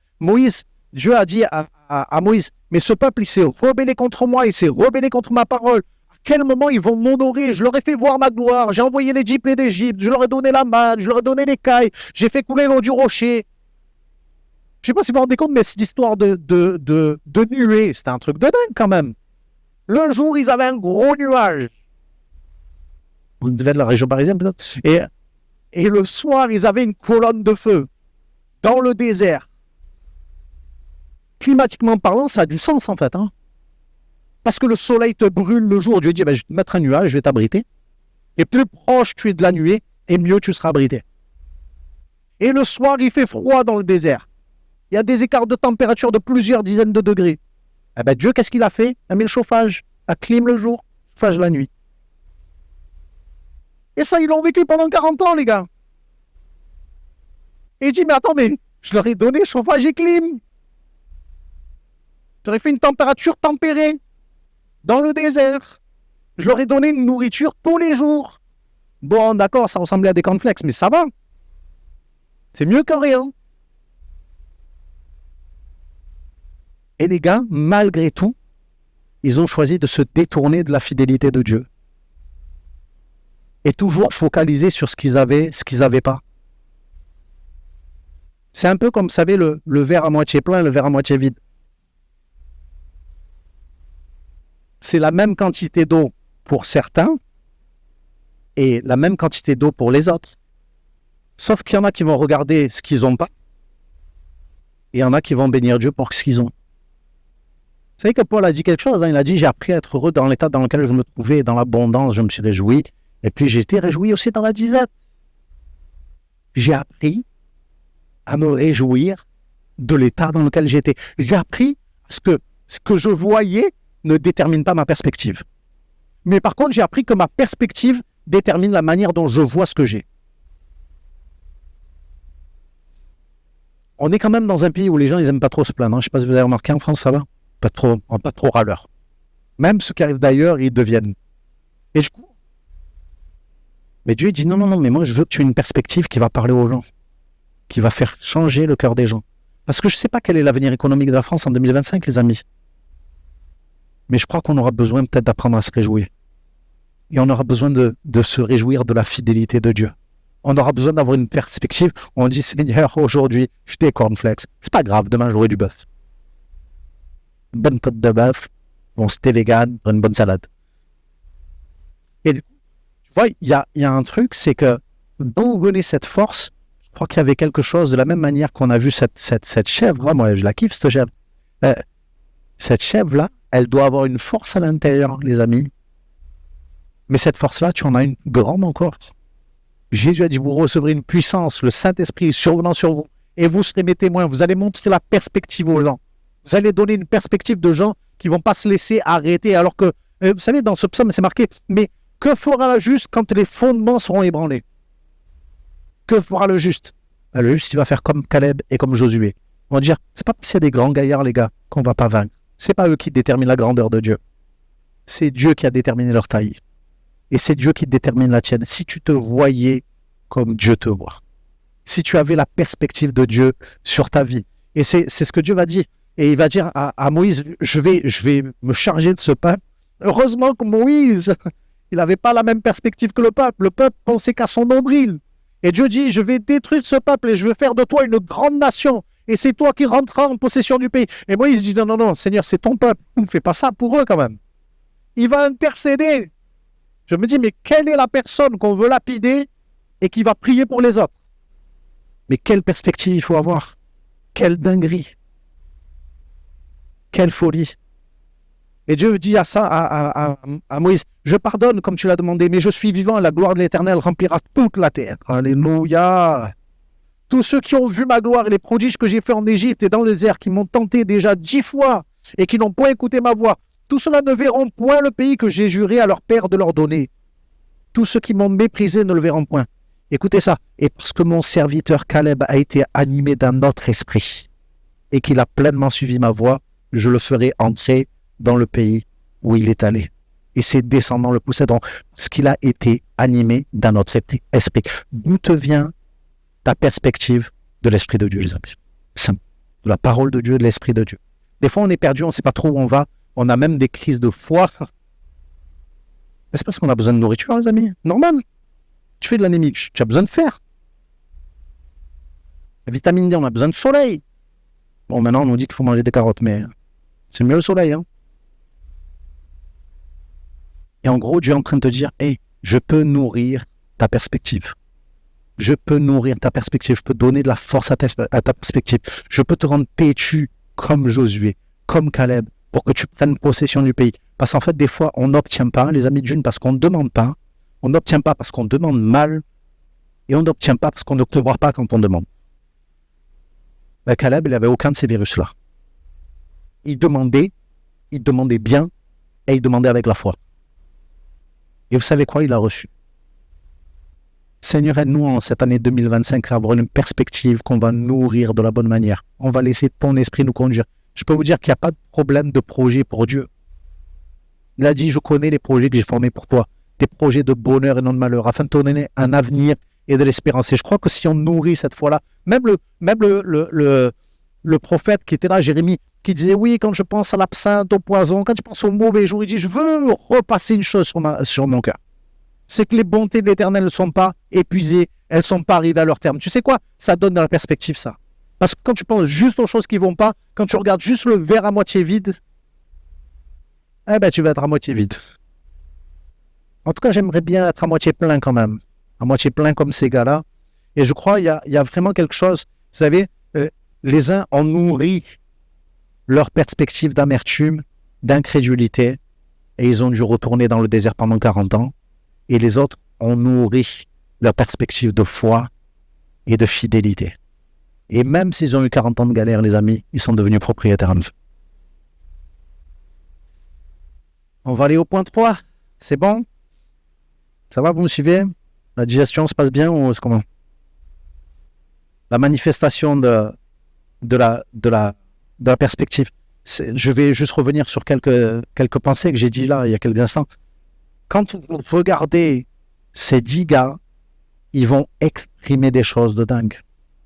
Dieu a dit à Moïse, mais ce peuple, il s'est rebellé contre moi, il s'est rebellé contre ma parole. À quel moment ils vont m'honorer? Je leur ai fait voir ma gloire, j'ai envoyé les Égyptiens d'Égypte, je leur ai donné la manne, je leur ai donné l'écaille, j'ai fait couler l'eau du rocher. Je ne sais pas si vous vous rendez compte, mais cette histoire de nuée, c'était un truc de dingue quand même. Le jour, ils avaient un gros nuage. Vous devez être de la région parisienne peut-être. Et le soir, ils avaient une colonne de feu dans le désert. Climatiquement parlant, ça a du sens en fait. Hein. Parce que le soleil te brûle le jour. Dieu dit, je vais te mettre un nuage, je vais t'abriter. Et plus proche tu es de la nuée, et mieux tu seras abrité. Et le soir, il fait froid dans le désert. Il y a des écarts de température de plusieurs dizaines de degrés. Dieu, qu'est-ce qu'il a fait? Il a mis le chauffage, la clim le jour, le chauffage la nuit. Et ça, ils l'ont vécu pendant 40 ans, les gars. Et il dit, mais attends, mais je leur ai donné chauffage et clim. Je leur ai fait une température tempérée dans le désert. Je leur ai donné une nourriture tous les jours. Bon, d'accord, ça ressemblait à des cornflakes, mais ça va. C'est mieux que rien. Et les gars, malgré tout, ils ont choisi de se détourner de la fidélité de Dieu. Et toujours focaliser sur ce qu'ils avaient pas. C'est un peu comme, vous savez, le verre à moitié plein et le verre à moitié vide. C'est la même quantité d'eau pour certains et la même quantité d'eau pour les autres. Sauf qu'il y en a qui vont regarder ce qu'ils n'ont pas et il y en a qui vont bénir Dieu pour ce qu'ils ont. Vous savez que Paul a dit quelque chose, hein? Il a dit, j'ai appris à être heureux dans l'état dans lequel je me trouvais, dans l'abondance, je me suis réjoui. Et puis j'ai été réjoui aussi dans la disette. J'ai appris à me réjouir de l'état dans lequel j'étais. J'ai appris que ce que je voyais ne détermine pas ma perspective. Mais par contre, j'ai appris que ma perspective détermine la manière dont je vois ce que j'ai. On est quand même dans un pays où les gens, ils aiment pas trop se plaindre. Je ne sais pas si vous avez remarqué, en France, ça va. Pas trop râleurs. Même ceux qui arrivent d'ailleurs, ils deviennent. Et du coup, mais Dieu dit non, mais moi je veux que tu aies une perspective qui va parler aux gens, qui va faire changer le cœur des gens. Parce que je ne sais pas quel est l'avenir économique de la France en 2025, les amis. Mais je crois qu'on aura besoin peut-être d'apprendre à se réjouir. Et on aura besoin de se réjouir de la fidélité de Dieu. On aura besoin d'avoir une perspective où on dit Seigneur, aujourd'hui, je des cornflakes. C'est pas grave, demain j'aurai du bœuf. Une bonne côte de bœuf, bon c'était vegan, une bonne salade. Et tu vois, il y a un truc, c'est que d'où venait cette force? Je crois qu'il y avait quelque chose de la même manière qu'on a vu cette chèvre. Moi, je la kiffe, cette chèvre. Cette chèvre-là, elle doit avoir une force à l'intérieur, les amis. Mais cette force-là, tu en as une grande encore. Jésus a dit, vous recevrez une puissance, le Saint-Esprit survenant sur vous, et vous serez mes témoins. Vous allez montrer la perspective aux gens. Vous allez donner une perspective de gens qui ne vont pas se laisser arrêter. Alors que, vous savez, dans ce psaume, c'est marqué, mais que fera le juste quand les fondements seront ébranlés? Que fera le juste? Le juste, il va faire comme Caleb et comme Josué. On va dire, c'est pas parce qu'il y a des grands gaillards, les gars, qu'on va pas vaincre. C'est pas eux qui déterminent la grandeur de Dieu. C'est Dieu qui a déterminé leur taille. Et c'est Dieu qui détermine la tienne. Si tu te voyais comme Dieu te voit, si tu avais la perspective de Dieu sur ta vie, et c'est ce que Dieu va dire. Et il va dire à Moïse, je vais me charger de ce peuple. Heureusement que Moïse, il n'avait pas la même perspective que le peuple. Le peuple pensait qu'à son nombril. Et Dieu dit, je vais détruire ce peuple et je vais faire de toi une grande nation. Et c'est toi qui rentreras en possession du pays. Et Moïse dit, non, Seigneur, c'est ton peuple. Ne fais pas ça pour eux quand même. Il va intercéder. Je me dis, mais quelle est la personne qu'on veut lapider et qui va prier pour les autres? Mais quelle perspective il faut avoir? Quelle dinguerie! Quelle folie! Et Dieu dit à Moïse, je pardonne comme tu l'as demandé, mais je suis vivant et la gloire de l'Éternel remplira toute la terre. Alléluia! Tous ceux qui ont vu ma gloire et les prodiges que j'ai fait en Égypte et dans le désert, qui m'ont tenté déjà 10 fois et qui n'ont point écouté ma voix, tous ceux-là ne verront point le pays que j'ai juré à leur père de leur donner. Tous ceux qui m'ont méprisé ne le verront point. Écoutez ça. Et parce que mon serviteur Caleb a été animé d'un autre esprit et qu'il a pleinement suivi ma voix, je le ferai entrer dans le pays où il est allé. Et ses descendants le posséderont parce qu'il a été animé d'un autre esprit. D'où te vient ta perspective de l'Esprit de Dieu, les amis? Simple. De la parole de Dieu, de l'Esprit de Dieu. Des fois, on est perdu, on ne sait pas trop où on va. On a même des crises de foi. Mais c'est parce qu'on a besoin de nourriture, les amis. Normal. Tu fais de l'anémie, tu as besoin de fer. La vitamine D, on a besoin de soleil. Bon, maintenant, on nous dit qu'il faut manger des carottes, mais c'est mieux le soleil. Hein. Et en gros, Dieu est en train de te dire, hey, je peux nourrir ta perspective. Je peux nourrir ta perspective. Je peux donner de la force à ta perspective. Je peux te rendre têtu comme Josué, comme Caleb, pour que tu prennes possession du pays. Parce qu'en fait, des fois, on n'obtient pas, les amis d'une, parce qu'on ne demande pas. On n'obtient pas parce qu'on demande mal. Et on n'obtient pas parce qu'on ne croit pas quand on demande. Ben, Caleb, il n'avait aucun de ces virus-là. Il demandait bien, et il demandait avec la foi. Et vous savez quoi? Il a reçu. Seigneur, aide-nous en cette année 2025 à avoir une perspective qu'on va nourrir de la bonne manière. On va laisser ton esprit nous conduire. Je peux vous dire qu'il n'y a pas de problème de projet pour Dieu. Il a dit, je connais les projets que j'ai formés pour toi, des projets de bonheur et non de malheur, afin de te donner un avenir et de l'espérance. Et je crois que si on nourrit cette foi-là, même le prophète qui était là, Jérémie, qui disait, oui, quand je pense à l'absinthe, au poison, quand je pense au mauvais jour, il dit, je veux repasser une chose sur mon cœur. C'est que les bontés de l'Éternel ne sont pas épuisées, elles ne sont pas arrivées à leur terme. Tu sais quoi? Ça donne dans la perspective, ça. Parce que quand tu penses juste aux choses qui ne vont pas, quand tu regardes juste le verre à moitié vide, eh ben tu vas être à moitié vide. En tout cas, j'aimerais bien être à moitié plein quand même. À moitié plein comme ces gars-là. Et je crois qu'il y a vraiment quelque chose. Vous savez, les uns ont nourri leur perspective d'amertume, d'incrédulité, et ils ont dû retourner dans le désert pendant 40 ans. Et les autres ont nourri leur perspective de foi et de fidélité. Et même s'ils ont eu 40 ans de galère, les amis, ils sont devenus propriétaires en feu. On va aller au point 3. C'est bon? Ça va, vous me suivez? La digestion se passe bien ou c'est comment? La manifestation de la perspective. Je vais juste revenir sur quelques pensées que j'ai dit là il y a quelques instants. Quand vous regardez ces 10 gars, ils vont exprimer des choses de dingue.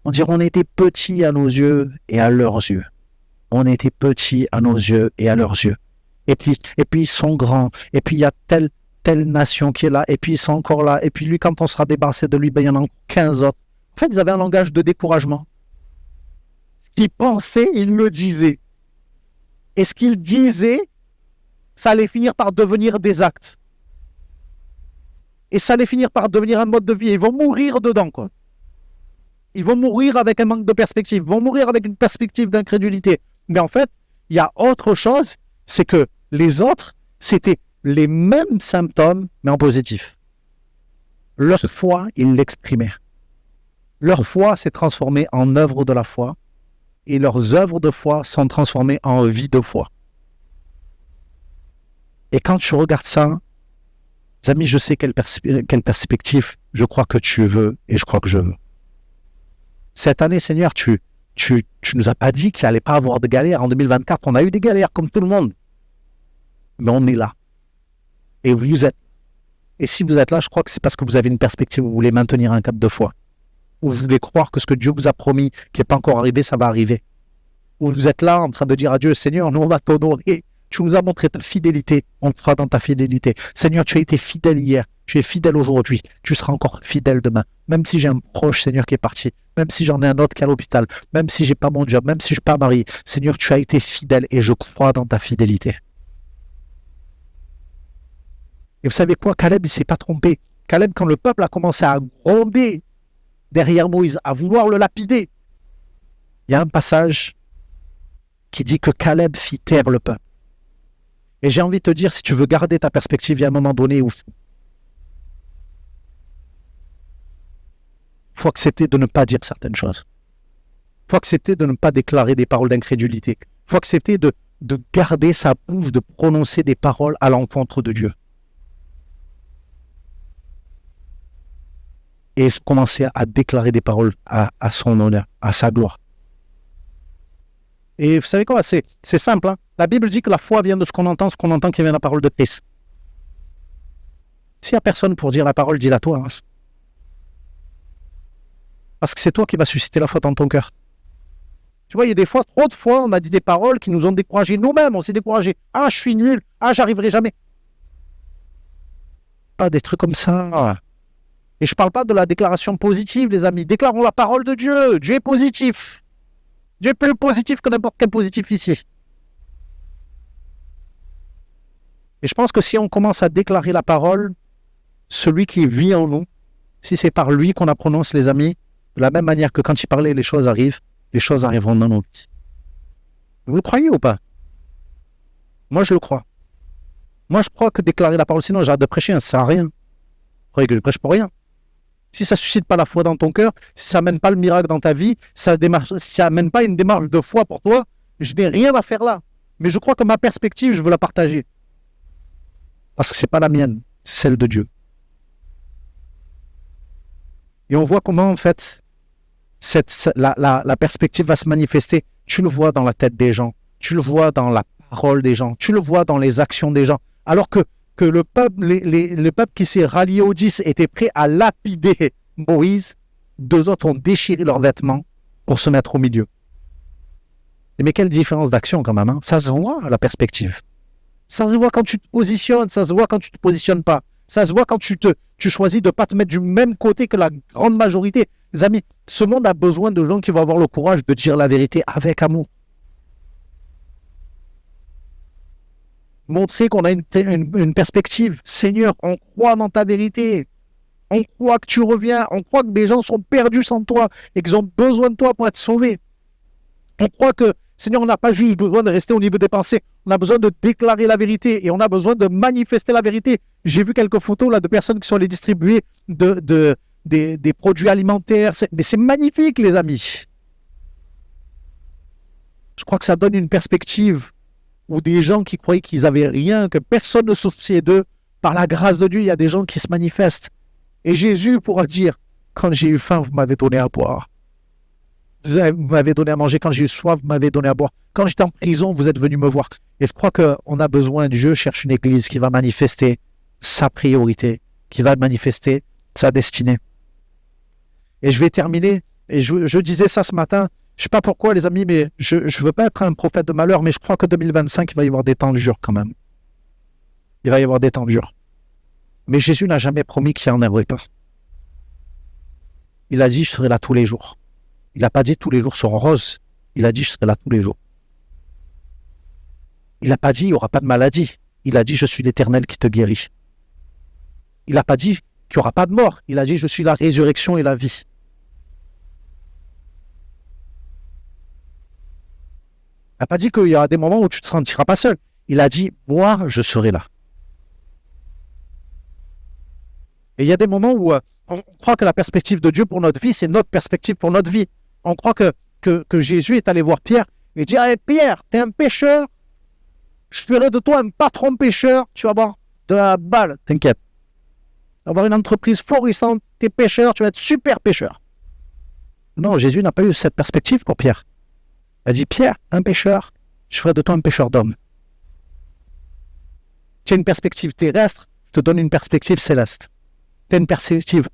On dirait on était petits à nos yeux et à leurs yeux. On était petits à nos yeux et à leurs yeux. Et puis ils sont grands. Et puis il y a telle nation qui est là. Et puis ils sont encore là. Et puis lui, quand on sera débarrassé de lui, ben, il y en a 15 autres. En fait, ils avaient un langage de découragement. Ce qu'ils pensaient, ils le disaient. Et ce qu'ils disaient, ça allait finir par devenir des actes. Et ça allait finir par devenir un mode de vie. Ils vont mourir dedans, quoi. Ils vont mourir avec un manque de perspective. Ils vont mourir avec une perspective d'incrédulité. Mais en fait, il y a autre chose, c'est que les autres, c'était les mêmes symptômes, mais en positif. Leur foi, ils l'exprimaient. Leur foi s'est transformée en œuvre de la foi. Et leurs œuvres de foi sont transformées en vie de foi. Et quand tu regardes ça, les amis, je sais quelle perspective je crois que tu veux et je crois que je veux. Cette année, Seigneur, tu nous as pas dit qu'il n'allait pas avoir de galères. En 2024, on a eu des galères comme tout le monde. Mais on est là. Et vous êtes. Et si vous êtes là, je crois que c'est parce que vous avez une perspective, vous voulez maintenir un cap de foi. Ou vous voulez croire que ce que Dieu vous a promis, qui n'est pas encore arrivé, ça va arriver. Ou vous êtes là en train de dire à Dieu, Seigneur, nous on va t'honorer. Tu nous as montré ta fidélité, on croit dans ta fidélité. Seigneur, tu as été fidèle hier, tu es fidèle aujourd'hui, tu seras encore fidèle demain. Même si j'ai un proche, Seigneur, qui est parti, même si j'en ai un autre qui est à l'hôpital, même si j'ai pas mon job, même si je suis pas marié, Seigneur, tu as été fidèle et je crois dans ta fidélité. Et vous savez quoi, Caleb, il ne s'est pas trompé. Caleb, quand le peuple a commencé à gronder derrière Moïse, à vouloir le lapider, il y a un passage qui dit que Caleb fit taire le peuple. Et j'ai envie de te dire, si tu veux garder ta perspective, il y a un moment donné où il faut accepter de ne pas dire certaines choses. Il faut accepter de ne pas déclarer des paroles d'incrédulité. Il faut accepter de garder sa bouche, de prononcer des paroles à l'encontre de Dieu. Et commencer à déclarer des paroles à son honneur, à sa gloire. Et vous savez quoi, c'est simple. Hein? La Bible dit que la foi vient de ce qu'on entend qui vient de la parole de Christ. S'il n'y a personne pour dire la parole, dis-la toi. Hein? Parce que c'est toi qui vas susciter la foi dans ton cœur. Tu vois, il y a des fois, trop de fois, on a dit des paroles qui nous ont découragés. Nous-mêmes, on s'est découragés. Ah, je suis nul. Ah, j'arriverai jamais. Pas des trucs comme ça. Et je ne parle pas de la déclaration positive, les amis. Déclarons la parole de Dieu. Dieu est positif. Dieu est plus positif que n'importe quel positif ici. Et je pense que si on commence à déclarer la parole, celui qui vit en nous, si c'est par lui qu'on la prononce, les amis, de la même manière que quand il parlait, les choses arrivent, les choses arriveront dans nos vies. Vous le croyez ou pas? Moi, je le crois. Moi, je crois que déclarer la parole, sinon j'arrête de prêcher, ça ne sert à rien. Vous croyez que je prêche pour rien? Si ça ne suscite pas la foi dans ton cœur, si ça n'amène pas le miracle dans ta vie, si ça n'amène pas une démarche de foi pour toi, je n'ai rien à faire là. Mais je crois que ma perspective, je veux la partager. Parce que ce n'est pas la mienne, c'est celle de Dieu. Et on voit comment, en fait, la perspective va se manifester. Tu le vois dans la tête des gens, tu le vois dans la parole des gens, tu le vois dans les actions des gens. Alors que le peuple, le peuple qui s'est rallié aux 10 était prêt à lapider Moïse, deux autres ont déchiré leurs vêtements pour se mettre au milieu. Mais quelle différence d'action quand même, hein? Ça se voit la perspective. Ça se voit quand tu te positionnes, ça se voit quand tu ne te positionnes pas. Ça se voit quand tu choisis de ne pas te mettre du même côté que la grande majorité. Les amis, ce monde a besoin de gens qui vont avoir le courage de dire la vérité avec amour. Montrer qu'on a une perspective. Seigneur, on croit dans ta vérité. On croit que tu reviens. On croit que des gens sont perdus sans toi et qu'ils ont besoin de toi pour être sauvés. On croit que, Seigneur, on n'a pas juste besoin de rester au niveau des pensées. On a besoin de déclarer la vérité et on a besoin de manifester la vérité. J'ai vu quelques photos là, de personnes qui sont allées distribuer des produits alimentaires. Mais c'est magnifique, les amis. Je crois que ça donne une perspective où des gens qui croyaient qu'ils n'avaient rien, que personne ne se souciait d'eux, par la grâce de Dieu, il y a des gens qui se manifestent. Et Jésus pourra dire, quand j'ai eu faim, vous m'avez donné à boire. Vous m'avez donné à manger. Quand j'ai eu soif, vous m'avez donné à boire. Quand j'étais en prison, vous êtes venu me voir. Et je crois qu'on a besoin, Dieu cherche une église qui va manifester sa priorité, qui va manifester sa destinée. Et je vais terminer, et je disais ça ce matin, je ne sais pas pourquoi les amis, mais je ne veux pas être un prophète de malheur, mais je crois que 2025, il va y avoir des temps durs quand même. Il va y avoir des temps durs. Mais Jésus n'a jamais promis qu'il n'y en aurait pas. Il a dit, je serai là tous les jours. Il n'a pas dit tous les jours seront roses. Il a dit, je serai là tous les jours. Il n'a pas dit, il n'y aura pas de maladie. Il a dit, je suis l'Éternel qui te guérit. Il n'a pas dit qu'il n'y aura pas de mort. Il a dit, je suis la résurrection et la vie. Il n'a pas dit qu'il y aura des moments où tu ne te sentiras pas seul. Il a dit, moi, je serai là. Et il y a des moments où on croit que la perspective de Dieu pour notre vie, c'est notre perspective pour notre vie. On croit que Jésus est allé voir Pierre et dit, hey, Pierre, tu es un pécheur, je ferai de toi un patron pécheur, tu vas avoir de la balle, t'inquiète. Tu vas avoir une entreprise florissante, tu es pécheur, tu vas être super pécheur. Non, Jésus n'a pas eu cette perspective pour Pierre. Il a dit, Pierre, un pécheur, je ferai de toi un pécheur d'hommes. Tu as une perspective terrestre, je te donne une perspective céleste. Tu as une perspective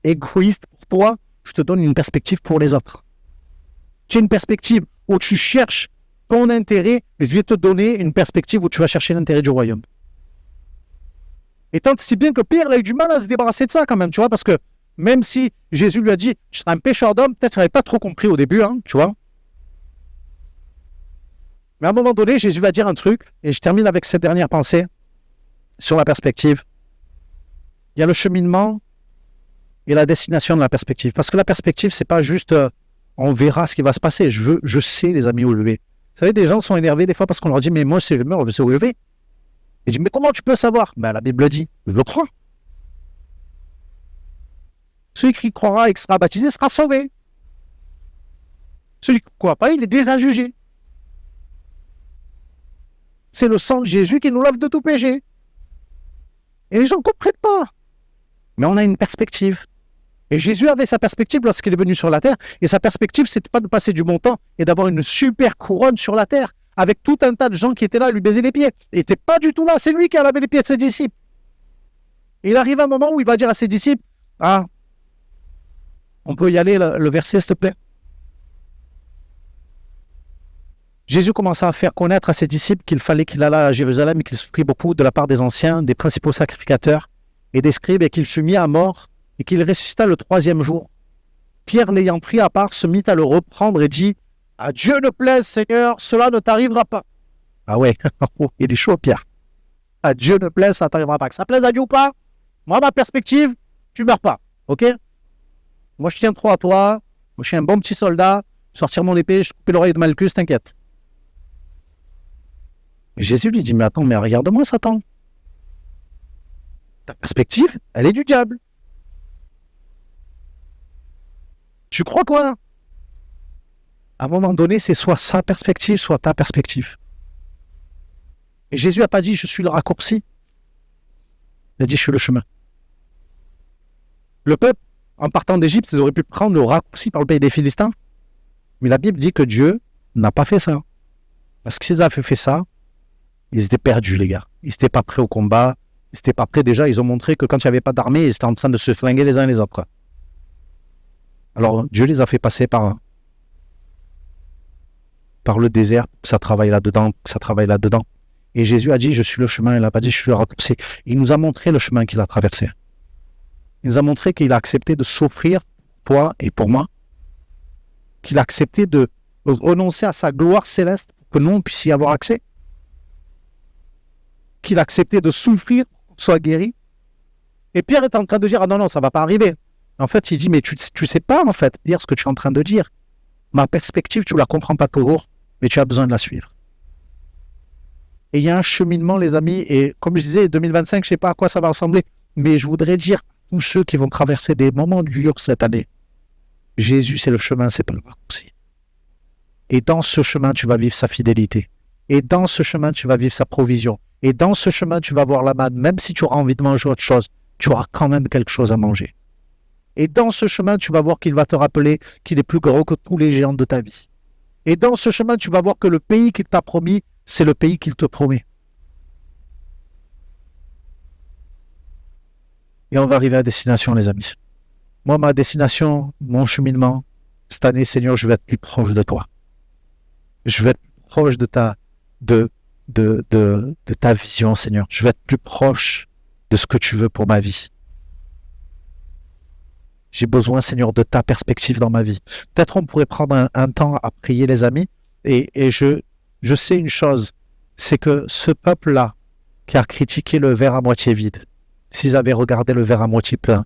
égoïste pour toi, je te donne une perspective pour les autres. Tu as une perspective où tu cherches ton intérêt, je vais te donner une perspective où tu vas chercher l'intérêt du royaume. Et tant si bien que Pierre a eu du mal à se débarrasser de ça quand même, tu vois, parce que même si Jésus lui a dit, tu seras un pécheur d'homme, peut-être qu'il n'avait pas trop compris au début, hein, tu vois. Mais à un moment donné, Jésus va dire un truc, et je termine avec cette dernière pensée sur la perspective. Il y a le cheminement et la destination de la perspective. Parce que la perspective, c'est pas juste on verra ce qui va se passer. Je sais, les amis, où je vais. Vous savez, des gens sont énervés des fois parce qu'on leur dit, mais moi, si je meurs, je sais où je vais. Ils disent, mais comment tu peux savoir? Ben, la Bible dit, je le crois. Celui qui croira et qui sera baptisé sera sauvé. Celui qui ne croit pas, il est déjà jugé. C'est le sang de Jésus qui nous lave de tout péché. Et les gens ne comprennent pas. Mais on a une perspective. Et Jésus avait sa perspective lorsqu'il est venu sur la terre. Et sa perspective, c'est pas de passer du bon temps et d'avoir une super couronne sur la terre avec tout un tas de gens qui étaient là à lui baiser les pieds. Il n'était pas du tout là. C'est lui qui a lavé les pieds de ses disciples. Et il arrive un moment où il va dire à ses disciples, ah, on peut y aller, le verset, s'il te plaît. Jésus commença à faire connaître à ses disciples qu'il fallait qu'il allât à Jérusalem et qu'il souffrit beaucoup de la part des anciens, des principaux sacrificateurs et des scribes, et qu'il fut mis à mort et qu'il ressuscita le 3e jour. Pierre, l'ayant pris à part, se mit à le reprendre et dit, « À Dieu ne plaise, Seigneur, cela ne t'arrivera pas. » Ah ouais, il est chaud, Pierre. « À Dieu ne plaise, ça ne t'arrivera pas. Que ça plaise à Dieu ou pas, moi, ma perspective, tu ne meurs pas, ok? Moi, je tiens trop à toi. Moi, je suis un bon petit soldat. Sortir mon épée, je coupe l'oreille de Malchus, t'inquiète. » Jésus lui dit, mais attends, mais regarde-moi, Satan. Ta perspective, elle est du diable. Tu crois quoi? À un moment donné, c'est soit sa perspective, soit ta perspective. Et Jésus n'a pas dit, je suis le raccourci. Il a dit, je suis le chemin. Le peuple, en partant d'Égypte, ils auraient pu prendre le raccourci par le pays des Philistins. Mais la Bible dit que Dieu n'a pas fait ça. Parce que s'ils avaient fait ça, ils étaient perdus, les gars. Ils n'étaient pas prêts au combat. Ils n'étaient pas prêts déjà. Ils ont montré que quand il n'y avait pas d'armée, ils étaient en train de se flinguer les uns les autres, quoi. Alors, Dieu les a fait passer par le désert, que ça travaille là-dedans, Et Jésus a dit, je suis le chemin. Il n'a pas dit, je suis le raccourci. Il nous a montré le chemin qu'il a traversé. Il nous a montré qu'il a accepté de souffrir, toi et pour moi. Qu'il a accepté de renoncer à sa gloire céleste pour que nous, on puisse y avoir accès. Qu'il a accepté de souffrir pour qu'on soit guéri. Et Pierre est en train de dire, ah non, ça ne va pas arriver. En fait, il dit, mais tu ne sais pas, en fait, Pierre, ce que tu es en train de dire. Ma perspective, tu ne la comprends pas toujours, mais tu as besoin de la suivre. Et il y a un cheminement, les amis, et comme je disais, 2025, je ne sais pas à quoi ça va ressembler, mais je voudrais dire à tous ceux qui vont traverser des moments durs cette année, Jésus, c'est le chemin, c'est pas le raccourci. Et dans ce chemin, tu vas vivre sa fidélité. Et dans ce chemin, tu vas vivre sa provision. Et dans ce chemin, tu vas voir la manne. Même si tu auras envie de manger autre chose, tu auras quand même quelque chose à manger. Et dans ce chemin, tu vas voir qu'il va te rappeler qu'il est plus gros que tous les géants de ta vie. Et dans ce chemin, tu vas voir que le pays qu'il t'a promis, c'est le pays qu'il te promet. Et on va arriver à destination, les amis. Moi, ma destination, mon cheminement, cette année, Seigneur, je vais être plus proche de toi. Je vais être plus proche de ta vision, Seigneur. Je vais être plus proche de ce que tu veux pour ma vie. J'ai besoin, Seigneur, de ta perspective dans ma vie. Peut-être on pourrait prendre un temps à prier, les amis. Et je sais une chose, c'est que ce peuple-là, qui a critiqué le verre à moitié vide, s'ils avaient regardé le verre à moitié plein,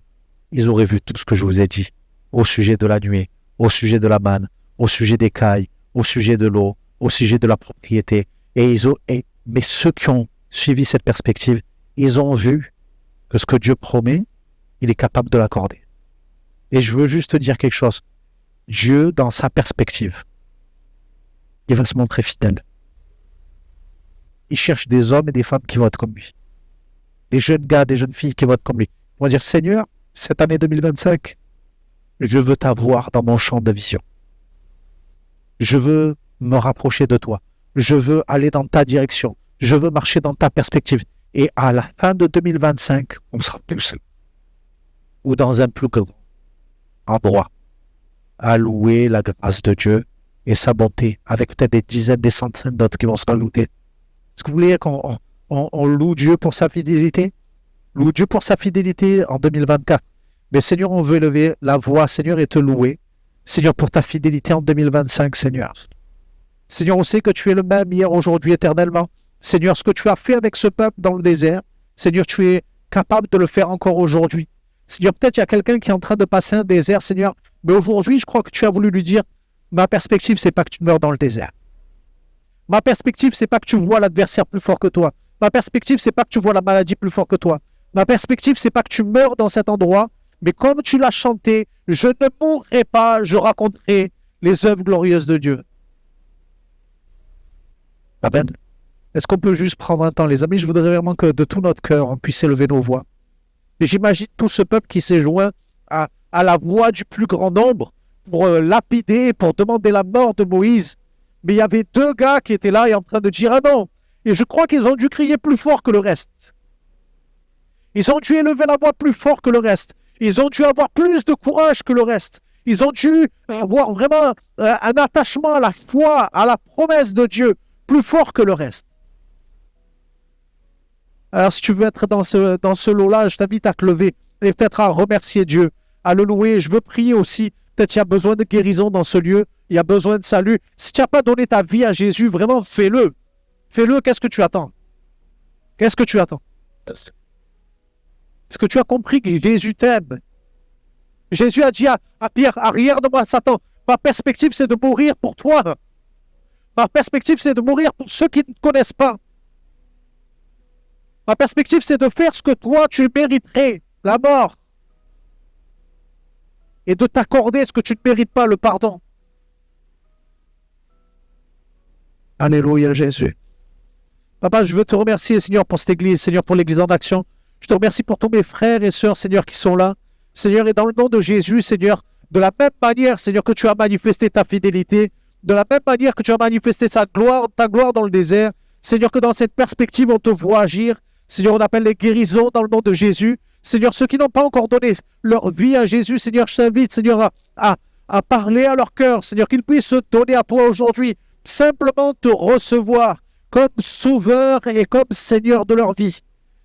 ils auraient vu tout ce que je vous ai dit au sujet de la nuée, au sujet de la manne, au sujet des cailles, au sujet de l'eau, au sujet de la propriété. Mais ceux qui ont suivi cette perspective, ils ont vu que ce que Dieu promet, il est capable de l'accorder. Et je veux juste te dire quelque chose. Dieu, dans sa perspective, il va se montrer fidèle. Il cherche des hommes et des femmes qui vont être comme lui. Des jeunes gars, des jeunes filles qui vont être comme lui. Ils vont dire, Seigneur, cette année 2025, je veux t'avoir dans mon champ de vision. Je veux me rapprocher de toi. Je veux aller dans ta direction. Je veux marcher dans ta perspective. Et à la fin de 2025, on sera plus seul. Ou dans un plus grand endroit à louer la grâce de Dieu et sa bonté, avec peut-être des dizaines, des centaines d'autres qui vont se rajouter. Est-ce que vous voulez qu'on loue Dieu pour sa fidélité? Loue Dieu pour sa fidélité en 2024. Mais Seigneur, on veut lever la voix, Seigneur, et te louer. Seigneur, pour ta fidélité en 2025, Seigneur. Seigneur, on sait que tu es le même hier, aujourd'hui, éternellement. Seigneur, ce que tu as fait avec ce peuple dans le désert, Seigneur, tu es capable de le faire encore aujourd'hui. Seigneur, peut-être il y a quelqu'un qui est en train de passer un désert, Seigneur, mais aujourd'hui, je crois que tu as voulu lui dire, ma perspective, c'est pas que tu meurs dans le désert. Ma perspective, c'est pas que tu vois l'adversaire plus fort que toi. Ma perspective, c'est pas que tu vois la maladie plus fort que toi. Ma perspective, c'est pas que tu meurs dans cet endroit, mais comme tu l'as chanté, je ne mourrai pas, je raconterai les œuvres glorieuses de Dieu. Amen. Est-ce qu'on peut juste prendre un temps, les amis? Je voudrais vraiment que de tout notre cœur, on puisse élever nos voix. Et j'imagine tout ce peuple qui s'est joint à la voix du plus grand nombre pour lapider, pour demander la mort de Moïse. Mais il y avait deux gars qui étaient là et en train de dire « Ah non !» Et je crois qu'ils ont dû crier plus fort que le reste. Ils ont dû élever la voix plus fort que le reste. Ils ont dû avoir plus de courage que le reste. Ils ont dû avoir vraiment un attachement à la foi, à la promesse de Dieu, plus fort que le reste. Alors, si tu veux être dans ce lot-là, je t'invite à te lever et peut-être à remercier Dieu, à le louer. Je veux prier aussi. Peut-être qu'il y a besoin de guérison dans ce lieu. Il y a besoin de salut. Si tu n'as pas donné ta vie à Jésus, vraiment, fais-le. Fais-le. Qu'est-ce que tu attends? Qu'est-ce que tu attends? Est-ce que tu as compris que Jésus t'aime? Jésus a dit à Pierre, arrière de moi, Satan. Ma perspective, c'est de mourir pour toi. Ma perspective, c'est de mourir pour ceux qui ne te connaissent pas. Ma perspective, c'est de faire ce que toi, tu mériterais, la mort. Et de t'accorder ce que tu ne mérites pas, le pardon. Alléluia, Jésus. Papa, je veux te remercier, Seigneur, pour cette église, Seigneur, pour l'église en action. Je te remercie pour tous mes frères et sœurs, Seigneur, qui sont là. Seigneur, et dans le nom de Jésus, Seigneur, de la même manière, Seigneur, que tu as manifesté ta fidélité, de la même manière que tu as manifesté ta gloire dans le désert, Seigneur, que dans cette perspective, on te voit agir. Seigneur, on appelle les guérisons dans le nom de Jésus. Seigneur, ceux qui n'ont pas encore donné leur vie à Jésus, Seigneur, je t'invite, Seigneur, à parler à leur cœur, Seigneur, qu'ils puissent se donner à toi aujourd'hui, simplement te recevoir comme sauveur et comme Seigneur de leur vie.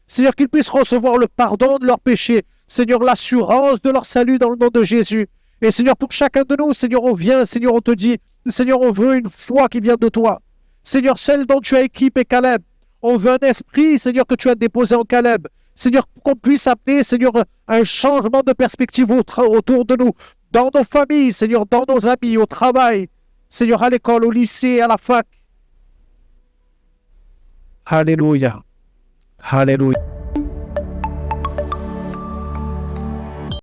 Seigneur, qu'ils puissent recevoir le pardon de leurs péchés, Seigneur, l'assurance de leur salut dans le nom de Jésus. Et Seigneur, pour chacun de nous, Seigneur, on vient, Seigneur, on te dit, Seigneur, on veut une foi qui vient de toi. Seigneur, celle dont tu as équipé Caleb. On veut un esprit, Seigneur, que tu as déposé en Caleb. Seigneur, qu'on puisse appeler, Seigneur, un changement de perspective autour de nous, dans nos familles, Seigneur, dans nos amis, au travail, Seigneur, à l'école, au lycée, à la fac. Alléluia. Alléluia.